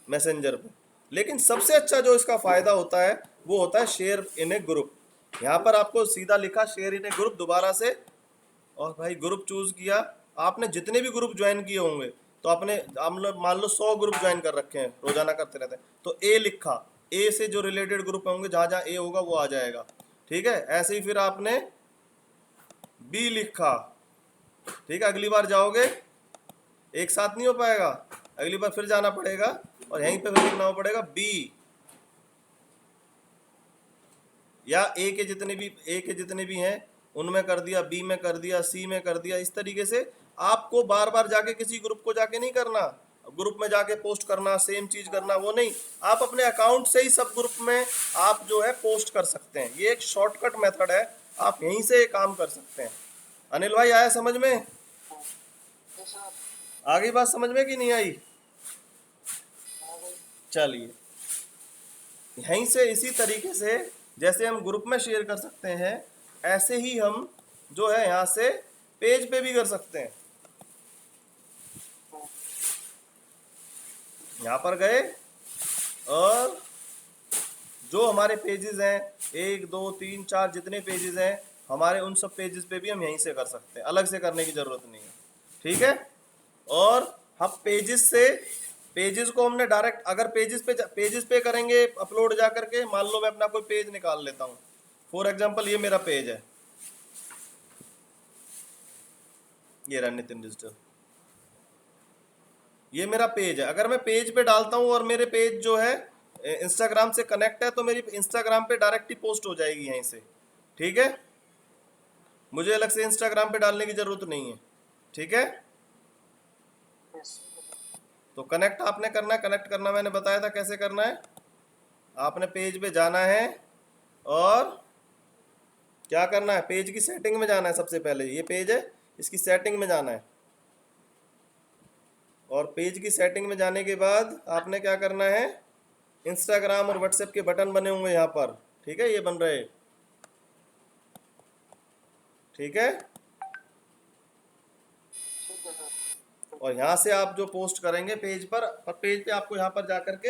मैसेंजर पे। लेकिन सबसे अच्छा जो इसका फ़ायदा होता है वो होता है शेयर इन ए ग्रुप। यहाँ पर आपको सीधा लिखा शेयर इन ए ग्रुप दोबारा से, और भाई ग्रुप चूज़ किया, आपने जितने भी ग्रुप ज्वाइन किए होंगे, तो आपने हम लोग मान लो 100 ग्रुप ज्वाइन कर रखे हैं, रोजाना करते रहते हैं, तो ए लिखा, ए से जो रिलेटेड ग्रुप होंगे, जहां जहां ए होगा वो आ जाएगा। ठीक है, ऐसे ही फिर आपने बी लिखा। ठीक है, अगली बार जाओगे एक साथ नहीं हो पाएगा, अगली बार फिर जाना पड़ेगा और यहीं पे फिर लिखना पड़ेगा बी, या ए के जितने भी हैं उनमें कर दिया, बी में कर दिया, सी में कर दिया। इस तरीके से आपको बार बार जाके किसी ग्रुप को जाके नहीं करना, ग्रुप में जाके पोस्ट करना, सेम चीज करना, वो नहीं। आप अपने अकाउंट से ही सब ग्रुप में आप जो है पोस्ट कर सकते हैं। ये एक शॉर्टकट मेथड है, आप यहीं से काम कर सकते हैं। अनिल भाई, आया समझ में?
जैसा
आगे बात समझ में कि नहीं आई?
आ गई।
चलिए, यहीं से इसी तरीके से जैसे हम ग्रुप में शेयर कर सकते हैं, ऐसे ही हम जो है यहाँ से पेज पे भी कर सकते हैं। यहाँ पर गए और जो हमारे पेजेस हैं, 1 2 3 4 जितने पेजेस हैं हमारे, उन सब पेजेस पे भी हम यहीं से कर सकते हैं, अलग से करने की जरूरत नहीं है। ठीक है, और हम पेजेस को हमने डायरेक्ट, अगर पेजेस पे करेंगे अपलोड जा करके, मान लो मैं अपना कोई पेज निकाल लेता हूँ, फॉर एग्जांपल ये मेरा पेज है, ये रहा नितिन डिजिटल, ये मेरा पेज है। अगर मैं पेज पे डालता हूँ और मेरे पेज जो है इंस्टाग्राम से कनेक्ट है, तो मेरी इंस्टाग्राम पे डायरेक्ट ही पोस्ट हो जाएगी यहीं से। ठीक है, मुझे अलग से इंस्टाग्राम पे डालने की जरूरत नहीं है। ठीक है,
यस।
तो कनेक्ट आपने करना है, कनेक्ट करना मैंने बताया था कैसे करना है। आपने पेज पे जाना है और क्या करना है, पेज की सेटिंग में जाना है। सबसे पहले ये पेज है, इसकी सेटिंग में जाना है, और पेज की सेटिंग में जाने के बाद आपने क्या करना है, इंस्टाग्राम और व्हाट्सएप के बटन बने होंगे यहाँ पर। ठीक है, ये बन रहे, ठीक है,
ठीक है सर।
और यहाँ से आप जो पोस्ट करेंगे पेज पर, और पेज पे आपको यहाँ पर जा करके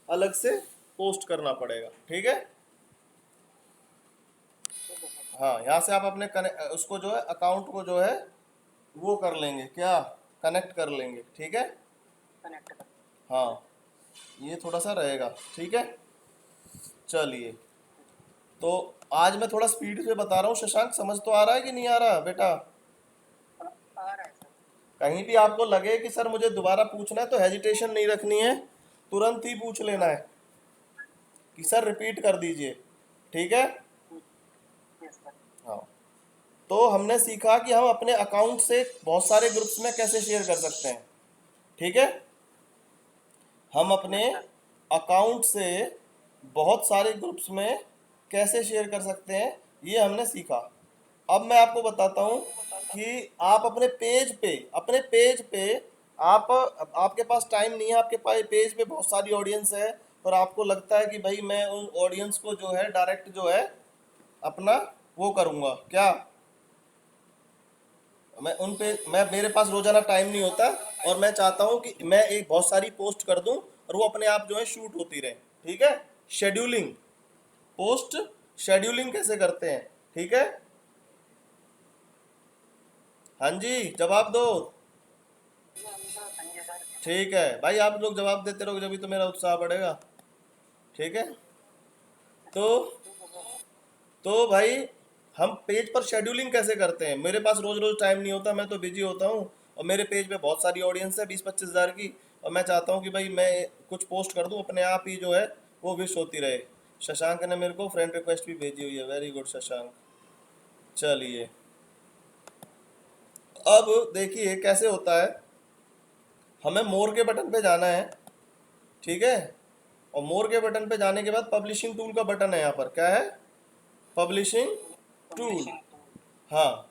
अलग से पोस्ट करना पड़ेगा। ठीक है,
ठीक है सर।
हाँ, यहाँ से आप अपने उसको जो है अकाउंट को जो है वो कर लेंगे, क्या, कनेक्ट कर लेंगे। ठीक है,
कनेक्ट कर।
हाँ, ये थोड़ा सा रहेगा। ठीक है, चलिए, तो आज मैं थोड़ा स्पीड से बता रहा हूँ। शशांक, समझ तो आ रहा है कि नहीं आ रहा बेटा?
आ रहा है सर।
कहीं भी आपको लगे कि सर मुझे दोबारा पूछना है, तो हेजिटेशन नहीं रखनी है, तुरंत ही पूछ लेना है कि सर रिपीट कर दीजिए। ठीक है,
यस सर।
हाँ, तो हमने सीखा कि हम अपने अकाउंट से बहुत सारे ग्रुप्स में कैसे शेयर कर सकते हैं। ठीक है, हम अपने अकाउंट से बहुत सारे ग्रुप्स में कैसे शेयर कर सकते हैं, ये हमने सीखा। अब मैं आपको बताता हूँ कि आप अपने पेज पे आपके पास टाइम नहीं है, आपके पास पेज पे बहुत सारी ऑडियंस है, और आपको लगता है कि भाई मैं उन ऑडियंस को जो है डायरेक्ट जो है अपना वो करूँगा, क्या, मैं मेरे पास रोजाना टाइम नहीं होता, और मैं चाहता हूं कि मैं एक बहुत सारी पोस्ट कर दूं और वो अपने आप जो है शूट होती रहे। ठीक है, शेड्यूलिंग, पोस्ट शेड्यूलिंग कैसे करते हैं। ठीक है, हाँ जी, जवाब दो।
संजय सर।
ठीक है भाई, आप लोग जवाब देते रहोगे जभी तो मेरा उत्साह बढ़ेगा। ठीक है, तो तो भाई हम पेज पर शेड्यूलिंग कैसे करते हैं। मेरे पास रोज रोज टाइम नहीं होता, मैं तो बिजी होता हूँ, और मेरे पेज पे बहुत सारी ऑडियंस है, 20-25 हज़ार की, और मैं चाहता हूँ कि भाई मैं कुछ पोस्ट कर दूँ, अपने आप ही जो है वो विश होती रहे। शशांक ने मेरे को फ्रेंड रिक्वेस्ट भी भेजी हुई है, वेरी गुड शशांक। चलिए, अब देखिए कैसे होता है। हमें मोर के बटन पे जाना है। ठीक है, और मोर के बटन पे जाने के बाद पब्लिशिंग टूल का बटन है, यहाँ पर क्या है, पब्लिशिंग टूल। हाँ,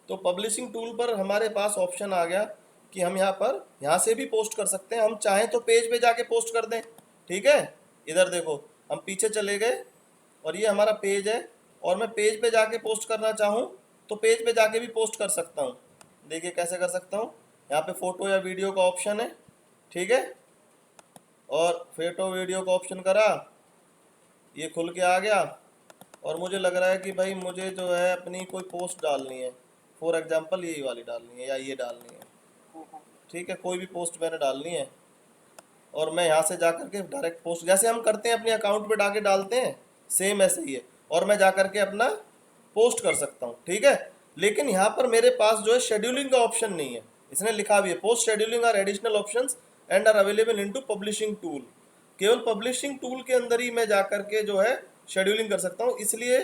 तो पब्लिशिंग टूल पर हमारे पास ऑप्शन आ गया कि हम यहाँ से भी पोस्ट कर सकते हैं। हम चाहें तो पेज पे जाके पोस्ट कर दें। ठीक है, इधर देखो, हम पीछे चले गए और ये हमारा पेज है, और मैं पेज पे जाके पोस्ट करना चाहूँ तो पेज पे जाके भी पोस्ट कर सकता हूँ। देखिए कैसे कर सकता हूँ, यहाँ पे फोटो या वीडियो का ऑप्शन है, ठीक है, और फोटो वीडियो का ऑप्शन करा, ये खुल के आ गया, और मुझे लग रहा है कि भाई मुझे जो है अपनी कोई पोस्ट डालनी है, फॉर एग्जांपल यही वाली डालनी है या ये डालनी है, ठीक है, कोई भी पोस्ट मैंने डालनी है, और मैं यहाँ से जा करके डायरेक्ट पोस्ट जैसे हम करते हैं अपने अकाउंट पे जाके डालते हैं, सेम ऐसे ही है, और मैं जा करके अपना पोस्ट कर सकता हूँ, ठीक है। लेकिन यहाँ पर मेरे पास जो है शेड्यूलिंग का ऑप्शन नहीं है, इसने लिखा भी है post scheduling are additional options and are available into publishing tool. केवल पब्लिशिंग टूल के अंदर ही मैं जा करके जो है शेड्यूलिंग कर सकता हूँ, इसलिए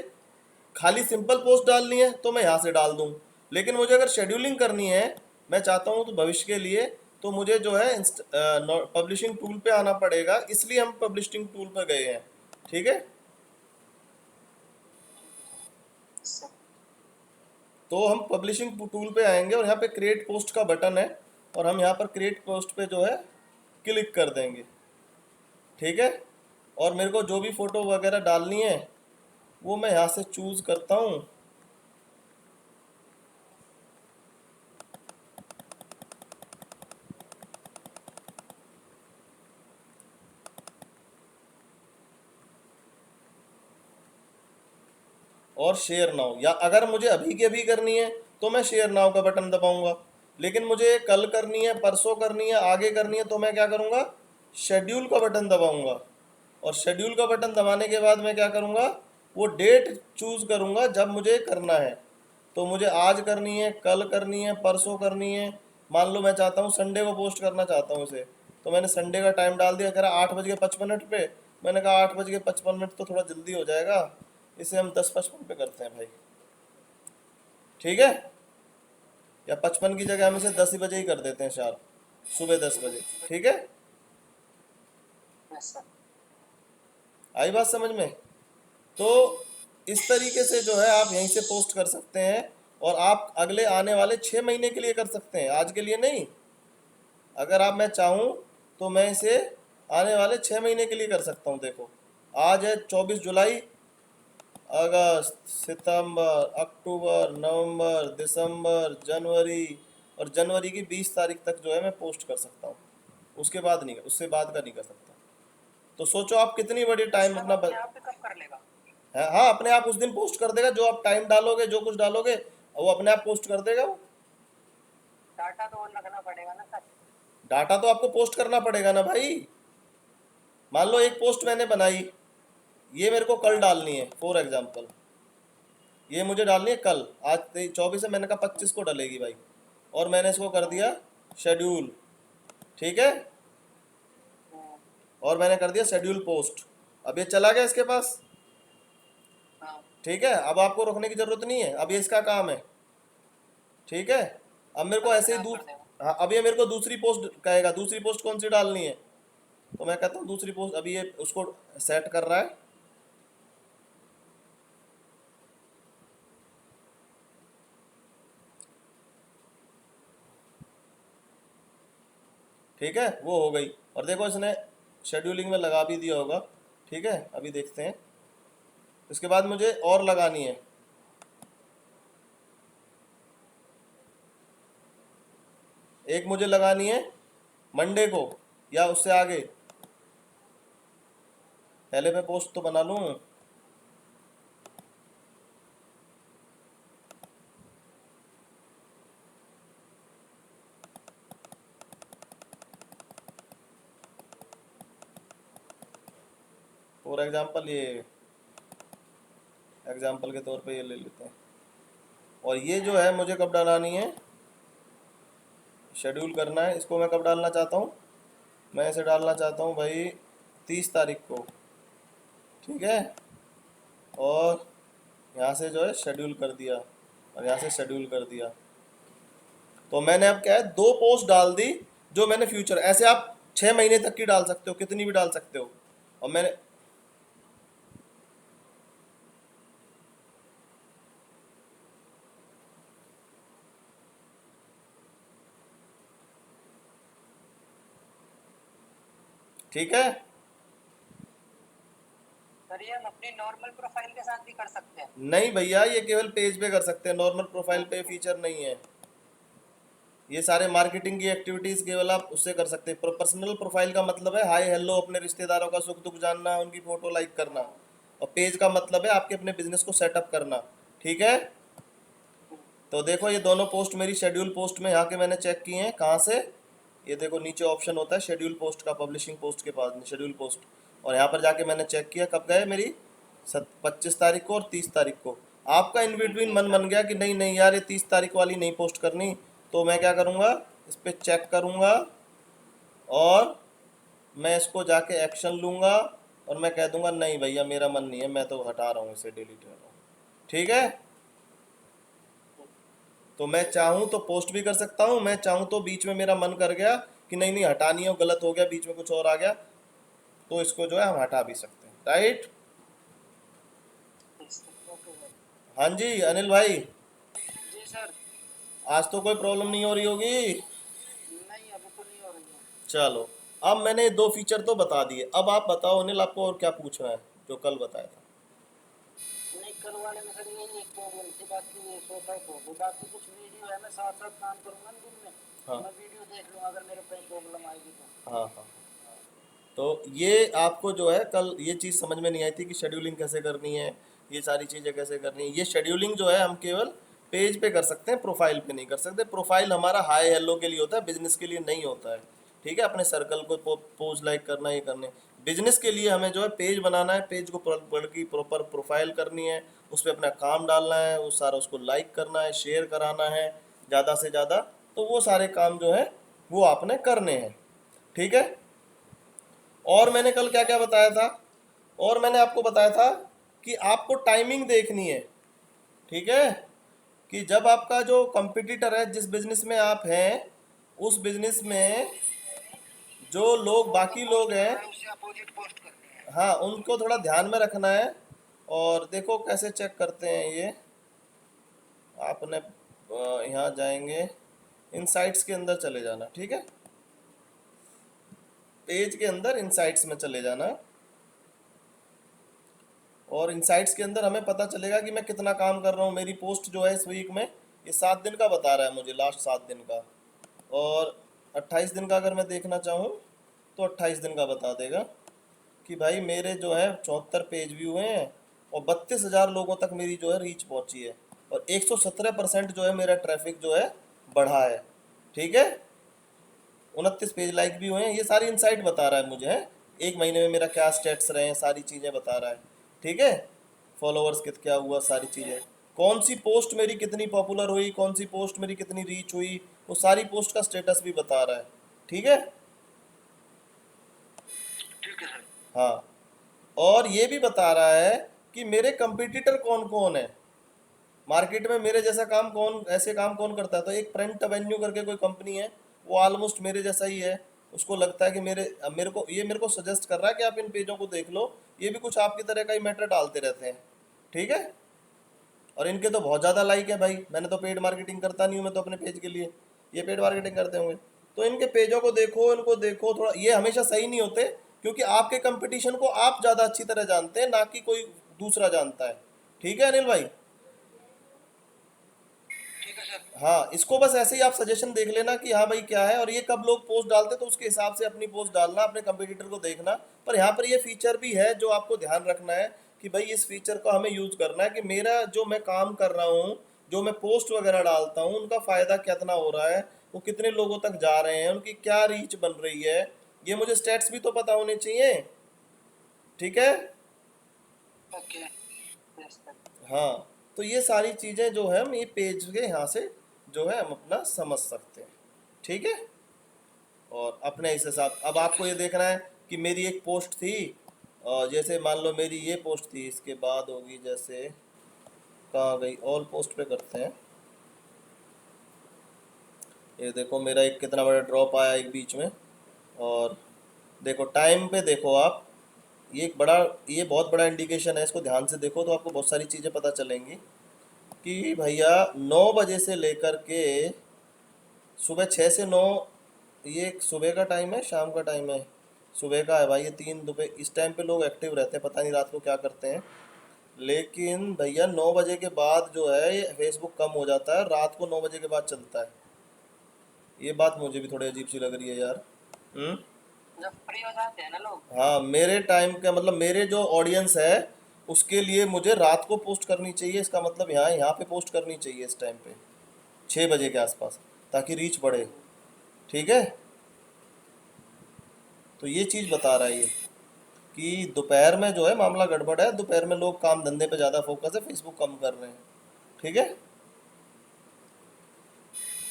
खाली सिंपल पोस्ट डालनी है तो मैं यहाँ से डाल दूँ, लेकिन मुझे अगर शेड्यूलिंग करनी है, मैं चाहता हूँ तो भविष्य के लिए, तो मुझे जो है पब्लिशिंग टूल पे आना पड़ेगा, इसलिए हम पब्लिशिंग टूल पर गए हैं, ठीक है। तो हम पब्लिशिंग टूल पे आएंगे और यहाँ पे क्रिएट पोस्ट का बटन है, और हम यहाँ पर क्रिएट पोस्ट पे जो है क्लिक कर देंगे, ठीक है। और मेरे को जो भी फ़ोटो वगैरह डालनी है वो मैं यहाँ से चूज़ करता हूँ, और शेयर नाउ, या अगर मुझे अभी के अभी करनी है तो मैं शेयर नाउ का बटन दबाऊंगा, लेकिन मुझे कल करनी है, परसों करनी है, आगे करनी है, तो मैं क्या करूँगा, शेड्यूल का बटन दबाऊंगा, और शेड्यूल का बटन दबाने के बाद मैं क्या करूँगा, वो डेट चूज़ करूँगा जब मुझे करना है। तो मुझे आज करनी है, कल करनी है, परसों करनी है, मान लो मैं चाहता हूँ संडे को पोस्ट करना चाहता हूँ इसे, तो मैंने संडे का टाइम डाल दिया, कह रहा 8:55 पे, मैंने कहा 8:55 तो थोड़ा जल्दी हो जाएगा, इसे हम 10:55 पे करते हैं भाई, ठीक है, या 55 की जगह हम इसे 10 ही बजे ही कर देते हैं, शार्प सुबह 10 बजे, ठीक है। आई बात समझ में? तो इस तरीके से जो है आप यहीं से पोस्ट कर सकते हैं, और आप अगले आने वाले 6 महीने के लिए कर सकते हैं, आज के लिए नहीं। अगर आप मैं चाहूँ तो मैं इसे आने वाले 6 महीने के लिए कर सकता हूँ। देखो आज है 24 जुलाई, अगस्त, सितंबर, अक्टूबर, नवंबर, दिसंबर, जनवरी, और जनवरी की 20 तारीख तक जो है मैं पोस्ट कर सकता हूँ, उसके बाद नहीं, उससे बाद का नहीं कर सकता। तो सोचो आप कितनी बड़ी टाइम अपना
अपने आप पे कब कर लेगा?
है, हाँ अपने आप उस दिन पोस्ट कर देगा, जो आप टाइम डालोगे, जो कुछ डालोगे वो अपने आप पोस्ट कर देगा वो।
डाटा तो ऑन रखना पड़ेगा ना सर।
डाटा तो आपको पोस्ट करना पड़ेगा ना भाई। मान लो एक पोस्ट मैंने बनाई, ये मेरे को कल डालनी है, फॉर एग्जाम्पल ये मुझे डालनी है कल, आज 24 है, मैंने कहा 25 को डलेगी भाई, और मैंने इसको कर दिया शेड्यूल, ठीक है, और मैंने कर दिया शेड्यूल पोस्ट, अब ये चला गया इसके पास,
हाँ।
ठीक है। अब आपको रोकने की जरूरत नहीं है, अब ये इसका काम है, ठीक है। अब मेरे को ऐसे ही हाँ, अब ये मेरे को दूसरी पोस्ट कहेगा, दूसरी पोस्ट कौन सी डालनी है, तो मैं कहता हूँ दूसरी पोस्ट, अभी ये उसको सेट कर रहा है, ठीक है, वो हो गई, और देखो इसने शेड्यूलिंग में लगा भी दिया होगा, ठीक है। अभी देखते हैं, इसके बाद मुझे और लगानी है, एक मुझे लगानी है मंडे को या उससे आगे, पहले मैं पोस्ट तो बना लूँ। फॉर एग्जांपल ये एग्जांपल के तौर पे ये ले लेते हैं, और ये जो है मुझे कब डालनी है, शेड्यूल करना है, इसको मैं कब डालना चाहता हूँ, मैं इसे डालना चाहता हूँ भाई 30 तारीख को, ठीक है, और यहाँ से जो है शेड्यूल कर दिया, और यहाँ से शेड्यूल कर दिया, तो मैंने अब क्या है, दो पोस्ट डाल दी जो मैंने फ्यूचर, ऐसे आप 6 महीने तक की डाल सकते हो, कितनी भी डाल सकते हो, और मैंने ठीक है।
सर सर ये हम अपनी नॉर्मल प्रोफाइल के साथ भी कर सकते हैं।
नहीं भैया, ये केवल पेज पे कर सकते हैं, नॉर्मल प्रोफाइल पे फीचर नहीं है। ये सारे मार्केटिंग की एक्टिविटीज केवल आप उससे कर सकते हैं। पर्सनल प्रोफाइल का मतलब है हाय हेलो, अपने रिश्तेदारों का सुख दुख जानना, उनकी फोटो लाइक करना। और पेज का मतलब है आपके अपने बिजनेस को सेटअप करना। ठीक है, तो देखो ये दोनों पोस्ट मेरी शेड्यूल पोस्ट में यहाँ के मैंने चेक किए हैं। कहाँ से? ये देखो नीचे ऑप्शन होता है शेड्यूल पोस्ट का, पब्लिशिंग पोस्ट के पास शेड्यूल पोस्ट, और यहाँ पर जाके मैंने चेक किया कब गए मेरी 25 तारीख को और 30 तारीख को। आपका इन बिटवीन मन बन गया कि नहीं नहीं यार, ये 30 तारीख वाली नहीं पोस्ट करनी, तो मैं क्या करूँगा, इस पर चेक करूँगा और मैं इसको जाके एक्शन लूँगा और मैं कह दूँगा नहीं भैया मेरा मन नहीं है, मैं तो हटा रहा हूँ, इसे डिलीट कर रहा हूँ। ठीक है, तो मैं चाहूँ तो पोस्ट भी कर सकता हूँ, मैं चाहूँ तो बीच में मेरा मन कर गया कि नहीं नहीं हटानी है, गलत हो गया, बीच में कुछ और आ गया, तो इसको जो है हम हटा भी सकते हैं। राइट?
Okay sir.
हाँ जी अनिल भाई,
जी सर।
आज तो कोई प्रॉब्लम नहीं हो रही होगी।
नहीं अभी तो नहीं हो रही है।
चलो, अब मैंने 2 फीचर तो बता दिए, अब आप बताओ अनिल, आपको और क्या पूछना है जो कल बताया था?
नहीं कल वाले में सर यही एक प्रॉब्लम थी, बाकी ये सो टाइप हो गई, बाकी कुछ वीडियो है, मैं साथ साथ काम करूंगा ना दिन में,
हाँ
मैं वीडियो देख लूंगा अगर मेरे को कहीं प्रॉब्लम आएगी तो।
हाँ हाँ, तो ये आपको जो है कल ये चीज़ समझ में नहीं आई थी कि शेड्यूलिंग कैसे करनी है, ये सारी चीज़ें कैसे करनी है। ये शेड्यूलिंग जो है हम केवल पेज पे कर सकते हैं, प्रोफाइल पे नहीं कर सकते। प्रोफाइल हमारा हाय हेलो के लिए होता है, बिजनेस के लिए नहीं होता है। ठीक है, अपने सर्कल को पोज लाइक करना, ये करने। बिजनेस के लिए हमें जो है पेज बनाना है, पेज को पढ़ की प्रॉपर प्रोफाइल करनी है, उस पर अपना काम डालना है, वो सारा उसको लाइक करना है, शेयर कराना है ज़्यादा से ज़्यादा, तो वो सारे काम जो है वो आपने करने हैं। ठीक है, और मैंने कल क्या क्या बताया था? और मैंने आपको बताया था कि आपको टाइमिंग देखनी है। ठीक है, कि जब आपका जो कंपटीटर है, जिस बिजनेस में आप हैं, उस बिजनेस में जो लोग
वो जो
बाकी
पोस्ट
लोग
कर
हैं,
रहा है उससे अपोजिट पोस्ट करनी है।
हाँ उनको थोड़ा ध्यान में रखना है। और देखो कैसे चेक करते हैं ये, आपने यहाँ जाएंगे, इनसाइट्स के अंदर चले जाना। ठीक है, पेज के अंदर इनसाइट्स में चले जाना, और इनसाइट्स के अंदर हमें पता चलेगा कि मैं कितना काम कर रहा हूँ। मेरी पोस्ट जो है इस वीक में ये 7 दिन का बता रहा है मुझे, लास्ट 7 दिन का, और 28 दिन का अगर मैं देखना चाहूँ तो 28 दिन का बता देगा कि भाई मेरे जो है 74 पेज व्यू हैं और 32,000 लोगों तक मेरी जो है रीच पहुँची है, और 117% जो है मेरा ट्रैफिक जो है बढ़ा है। ठीक है, 29 पेज लाइक भी हुए हैं, ये सारी इंसाइट बता रहा है मुझे है। एक महीने में मेरा क्या स्टेट्स रहे हैं, सारी चीज़ें बता रहा है। ठीक है, फॉलोअर्स क्या हुआ, सारी चीज़ें, कौन सी पोस्ट मेरी कितनी पॉपुलर हुई, कौन सी पोस्ट मेरी कितनी रीच हुई, वो सारी पोस्ट का स्टेटस भी बता रहा है। ठीक है,
ठीक है सर।
हाँ, और ये भी बता रहा है कि मेरे कंपटीटर कौन कौन है मार्केट में, मेरे जैसा काम कौन, ऐसे काम कौन करता है। तो एक फ्रंट एवेन्यू करके कोई कंपनी है, वो ऑलमोस्ट मेरे जैसा ही है। उसको लगता है कि मेरे को सजेस्ट कर रहा है कि आप इन पेजों को देख लो, ये भी कुछ आपकी तरह का ही मैटर डालते रहते हैं। ठीक है, और इनके तो बहुत ज़्यादा लाइक है भाई, मैंने तो पेड मार्केटिंग करता नहीं हूँ, मैं तो अपने पेज के लिए, ये पेड मार्केटिंग करते होंगे। तो इनके पेजों को देखो, इनको देखो थोड़ा, ये हमेशा सही नहीं होते, क्योंकि आपके कंपटीशन को आप ज़्यादा अच्छी तरह जानते हैं, ना कि कोई दूसरा जानता है। ठीक है अनिल भाई?
ठीक है सर।
हाँ, इसको बस ऐसे ही आप सजेशन देख लेना कि हाँ भाई क्या है, और ये कब लोग पोस्ट डालते तो उसके हिसाब से अपनी पोस्ट डालना, अपने कंपटीटर को देखना। पर यहाँ पर ये फीचर भी है जो आपको ध्यान रखना है कि भाई इस फीचर को हमें यूज़ करना है कि मेरा जो मैं काम कर रहा हूँ, जो मैं पोस्ट वगैरह डालता हूँ, उनका फ़ायदा कितना हो रहा है, वो कितने लोगों तक जा रहे हैं, उनकी क्या रीच बन रही है, ये मुझे स्टेट्स भी तो पता होने चाहिए। ठीक है,
ओके।
Yes sir.
हाँ, तो ये सारी चीज़ें जो है हम ये पेज के यहाँ से जो है हम अपना समझ सकते हैं। ठीक है, और अपने इस हिसाब, अब
ठीक है
आपको ये
सर।
देखना है कि मेरी एक पोस्ट थी, और जैसे मान लो मेरी ये पोस्ट थी, इसके बाद होगी जैसे, कहाँ गई, ऑल पोस्ट पे करते हैं। ये देखो मेरा एक कितना बड़ा ड्रॉप आया एक बीच में, और देखो टाइम पे देखो आप, ये एक बड़ा, ये बहुत बड़ा इंडिकेशन है, इसको ध्यान से देखो तो आपको बहुत सारी चीज़ें पता चलेंगी कि भैया 9 बजे से लेकर के सुबह 6 से 9, ये सुबह का टाइम है शाम का टाइम है, सुबह का है भाई, ये 3 दोपहर इस टाइम पे लोग एक्टिव रहते हैं, पता नहीं रात को क्या करते हैं। लेकिन भैया 9 बजे के बाद जो है ये फेसबुक कम हो जाता है, रात को 9 बजे के बाद चलता है। ये बात मुझे भी थोड़ी अजीब सी लग रही है यार। हम्म।
जब फ्री हो जाते हैं ना लोग।
हाँ, मेरे टाइम का मतलब मेरे जो ऑडियंस है उसके लिए मुझे रात को पोस्ट करनी चाहिए, इसका मतलब यहाँ यहाँ पे पोस्ट करनी चाहिए इस टाइम पे 6 बजे के आसपास, ताकि रीच बढ़े। ठीक है, तो ये चीज़ बता रहा है ये कि दोपहर में जो है मामला गड़बड़ है, दोपहर में लोग काम धंधे पे ज़्यादा फोकस है, फेसबुक कम कर रहे हैं। ठीक है।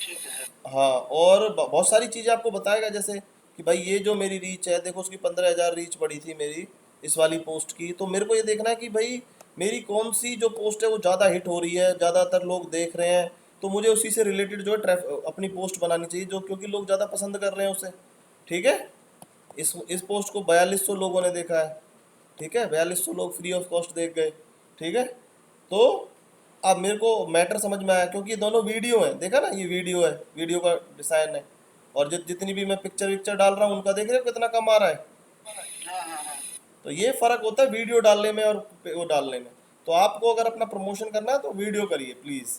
ठीक है सर।
हाँ, और बहुत सारी चीज़ें आपको बताएगा, जैसे कि भाई ये जो मेरी रीच है देखो, उसकी 15,000 रीच बढ़ी थी मेरी इस वाली पोस्ट की। तो मेरे को ये देखना है कि भाई मेरी कौन सी जो पोस्ट है वो ज़्यादा हिट हो रही है, ज़्यादातर लोग देख रहे हैं, तो मुझे उसी से रिलेटेड जो है अपनी पोस्ट बनानी चाहिए, जो क्योंकि लोग ज़्यादा पसंद कर रहे हैं उसे। ठीक है। इस पोस्ट को 4200 लोगों ने देखा है। ठीक है, 4200 लोग फ्री ऑफ कॉस्ट देख गए। ठीक है। तो अब मेरे को मैटर समझ में आया, क्योंकि ये दोनों वीडियो हैं, देखा ना, ये वीडियो है, वीडियो का डिज़ाइन है। और जितनी भी मैं पिक्चर विक्चर डाल रहा हूँ उनका देख रहे हो कितना कम आ रहा है।
हाँ हाँ हाँ।
तो ये फ़र्क होता है वीडियो डालने में और वो डालने में। तो आपको अगर अपना प्रमोशन करना है तो वीडियो करिए प्लीज़।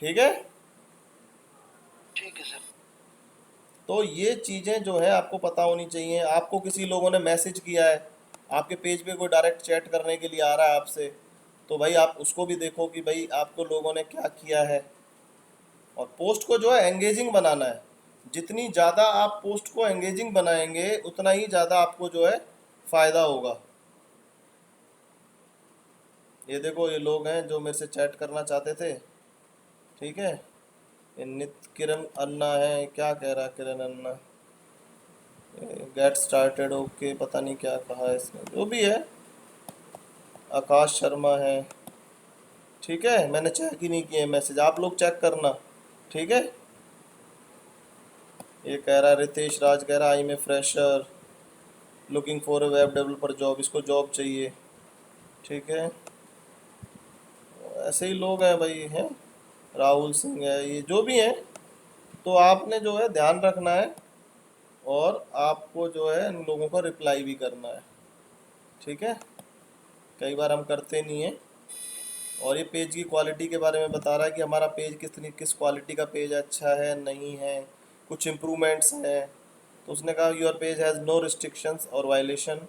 ठीक है।
ठीक है सर।
तो ये चीज़ें जो है आपको पता होनी चाहिए। आपको किसी लोगों ने मैसेज किया है, आपके पेज पे कोई डायरेक्ट चैट करने के लिए आ रहा है आपसे, तो भाई आप उसको भी देखो कि भाई आपको लोगों ने क्या किया है। और पोस्ट को जो है एंगेजिंग बनाना है। जितनी ज़्यादा आप पोस्ट को एंगेजिंग बनाएंगे उतना ही ज़्यादा आपको जो है फ़ायदा होगा। ये देखो, ये लोग हैं जो मेरे से चैट करना चाहते थे। ठीक है। ये नित किरण अन्ना है, क्या कह रहा है किरण अन्ना, गेट स्टार्टेड ओके, पता नहीं क्या कहा है इसमें, जो भी है। आकाश शर्मा है। ठीक है, मैंने चेक ही नहीं किए मैसेज, आप लोग चेक करना। ठीक है। ये कह रहा है रितेश राज, कह रहा आई में fresher looking for a web developer job, इसको जॉब चाहिए। ठीक है। ऐसे ही लोग हैं भाई हैं। राहुल सिंह है, ये जो भी हैं। तो आपने जो है ध्यान रखना है, और आपको जो है इन लोगों को रिप्लाई भी करना है। ठीक है। कई बार हम करते नहीं हैं। और ये पेज की क्वालिटी के बारे में बता रहा है कि हमारा पेज किस क्वालिटी का पेज है, अच्छा है नहीं है, कुछ इम्प्रूवमेंट्स हैं। तो उसने कहा your page has no restrictions और वायलेशन।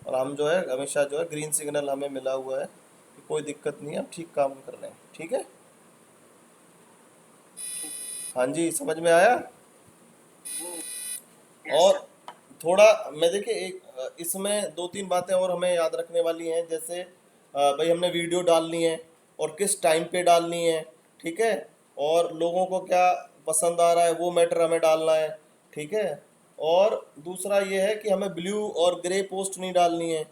और हम जो है हमेशा जो है ग्रीन सिग्नल हमें मिला हुआ है कि कोई दिक्कत नहीं है, हम ठीक काम कर रहे हैं। ठीक है। हाँ जी, समझ में आया।
यस
और
सर।
थोड़ा मैं देखिए एक इसमें 2-3 बातें और हमें याद रखने वाली हैं, जैसे भाई हमने वीडियो डालनी है और किस टाइम पे डालनी है। ठीक है। और लोगों को क्या पसंद आ रहा है वो मैटर हमें डालना है। ठीक है। और दूसरा ये है कि हमें ब्लू और ग्रे पोस्ट नहीं डालनी है,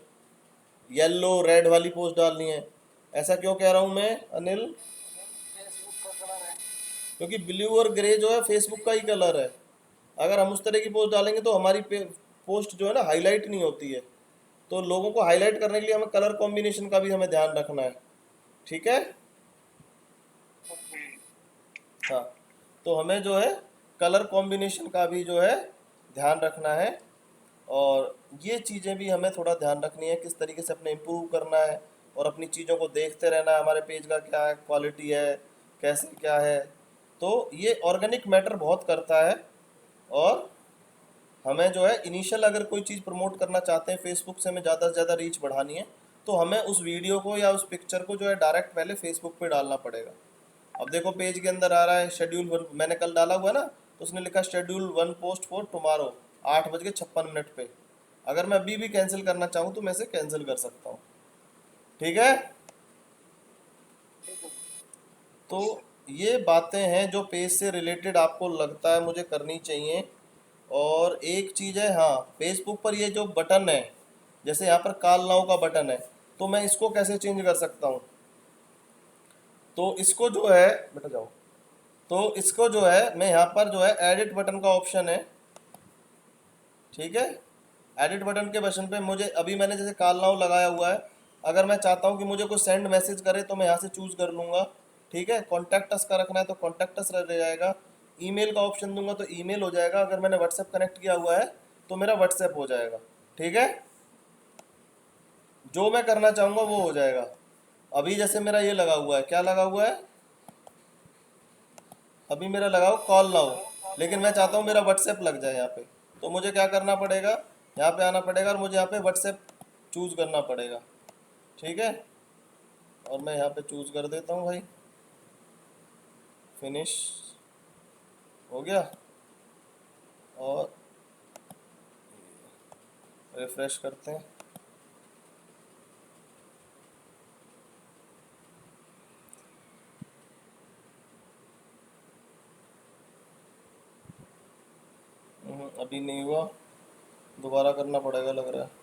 येलो रेड वाली पोस्ट डालनी है। ऐसा क्यों कह रहा हूँ मैं अनिल?
फेसबुक का कलर है।
क्योंकि ब्लू और ग्रे जो है फेसबुक का ही कलर है। अगर हम उस तरह की पोस्ट डालेंगे तो हमारी पोस्ट जो है ना हाईलाइट नहीं होती है। तो लोगों को हाईलाइट करने के लिए हमें कलर कॉम्बिनेशन का भी हमें ध्यान रखना है। ठीक है। हाँ, तो हमें जो है कलर कॉम्बिनेशन का भी जो है ध्यान रखना है। और ये चीज़ें भी हमें थोड़ा ध्यान रखनी है, किस तरीके से अपने इम्प्रूव करना है, और अपनी चीज़ों को देखते रहना है, हमारे पेज का क्या है क्वालिटी है, कैसे क्या है। तो ये ऑर्गेनिक मैटर बहुत करता है। और हमें जो है इनिशियल अगर कोई चीज़ प्रमोट करना चाहते हैं फेसबुक से, हमें ज़्यादा से ज़्यादा रीच बढ़ानी है, तो हमें उस वीडियो को या उस पिक्चर को जो है डायरेक्ट पहले फेसबुक पे डालना पड़ेगा। अब देखो पेज के अंदर आ रहा है शेड्यूल 1, मैंने कल डाला हुआ है ना, तो उसने लिखा शेड्यूल 1 पोस्ट फॉर टुमारो 8:56 पे। अगर मैं अभी भी कैंसिल करना चाहूँ तो मैं इसे कैंसिल कर सकता हूँ। ठीक है। तो ये बातें हैं जो पेज से रिलेटेड आपको लगता है मुझे करनी चाहिए। और एक चीज़ है, हाँ, फेसबुक पर ये जो बटन है, जैसे यहाँ पर कॉल नाउ का बटन है, तो मैं इसको कैसे चेंज कर सकता हूँ? तो इसको जो है, बेटा जाओ, तो इसको जो है मैं यहाँ पर जो है एडिट बटन का ऑप्शन है। ठीक है। एडिट बटन के बटन पे मुझे अभी मैंने जैसे कॉल नाउ लगाया हुआ है, अगर मैं चाहता हूँ कि मुझे कोई सेंड मैसेज करे तो मैं यहाँ से चूज़ कर लूँगा। ठीक है। कॉन्टैक्ट अस का रखना है तो कॉन्टैक्ट अस रह जाएगा। ईमेल का ऑप्शन दूंगा तो ईमेल हो जाएगा। अगर मैंने व्हाट्सएप कनेक्ट किया हुआ है तो मेरा व्हाट्सएप हो जाएगा। ठीक है, जो मैं करना चाहूँगा वो हो जाएगा। अभी जैसे मेरा ये लगा हुआ है, क्या लगा हुआ है, अभी मेरा लगाओ कॉल नाउ, लेकिन मैं चाहता हूँ मेरा व्हाट्सएप लग जाए यहाँ पे। तो मुझे क्या करना पड़ेगा, यहाँ पे आना पड़ेगा और मुझे यहाँ पे व्हाट्सएप चूज़ करना पड़ेगा। ठीक है, और मैं यहाँ पे चूज़ कर देता हूँ भाई, फिनिश हो गया। और रिफ्रेश करते हैं। अभी नहीं हुआ, दोबारा करना पड़ेगा लग रहा है।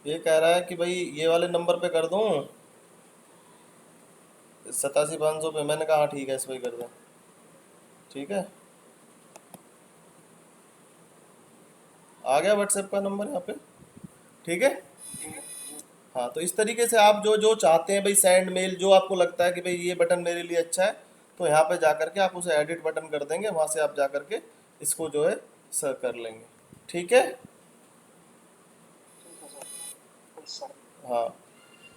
ये कह रहा है कि भाई ये वाले नंबर पे कर दूं 87,500 पे। मैंने कहा हाँ ठीक है, इस पे ही कर दें। ठीक है, आ गया व्हाट्सएप का नंबर यहाँ पे। ठीक है, हाँ तो इस तरीके से आप जो जो चाहते हैं भाई, सेंड मेल, जो आपको लगता है कि भाई ये बटन मेरे लिए अच्छा है, तो यहाँ पे जा करके आप उसे एडिट बटन कर देंगे, वहाँ से आप जा करके इसको जो है सर कर लेंगे। ठीक है,
ठीक है सर। Yes sir.
हाँ।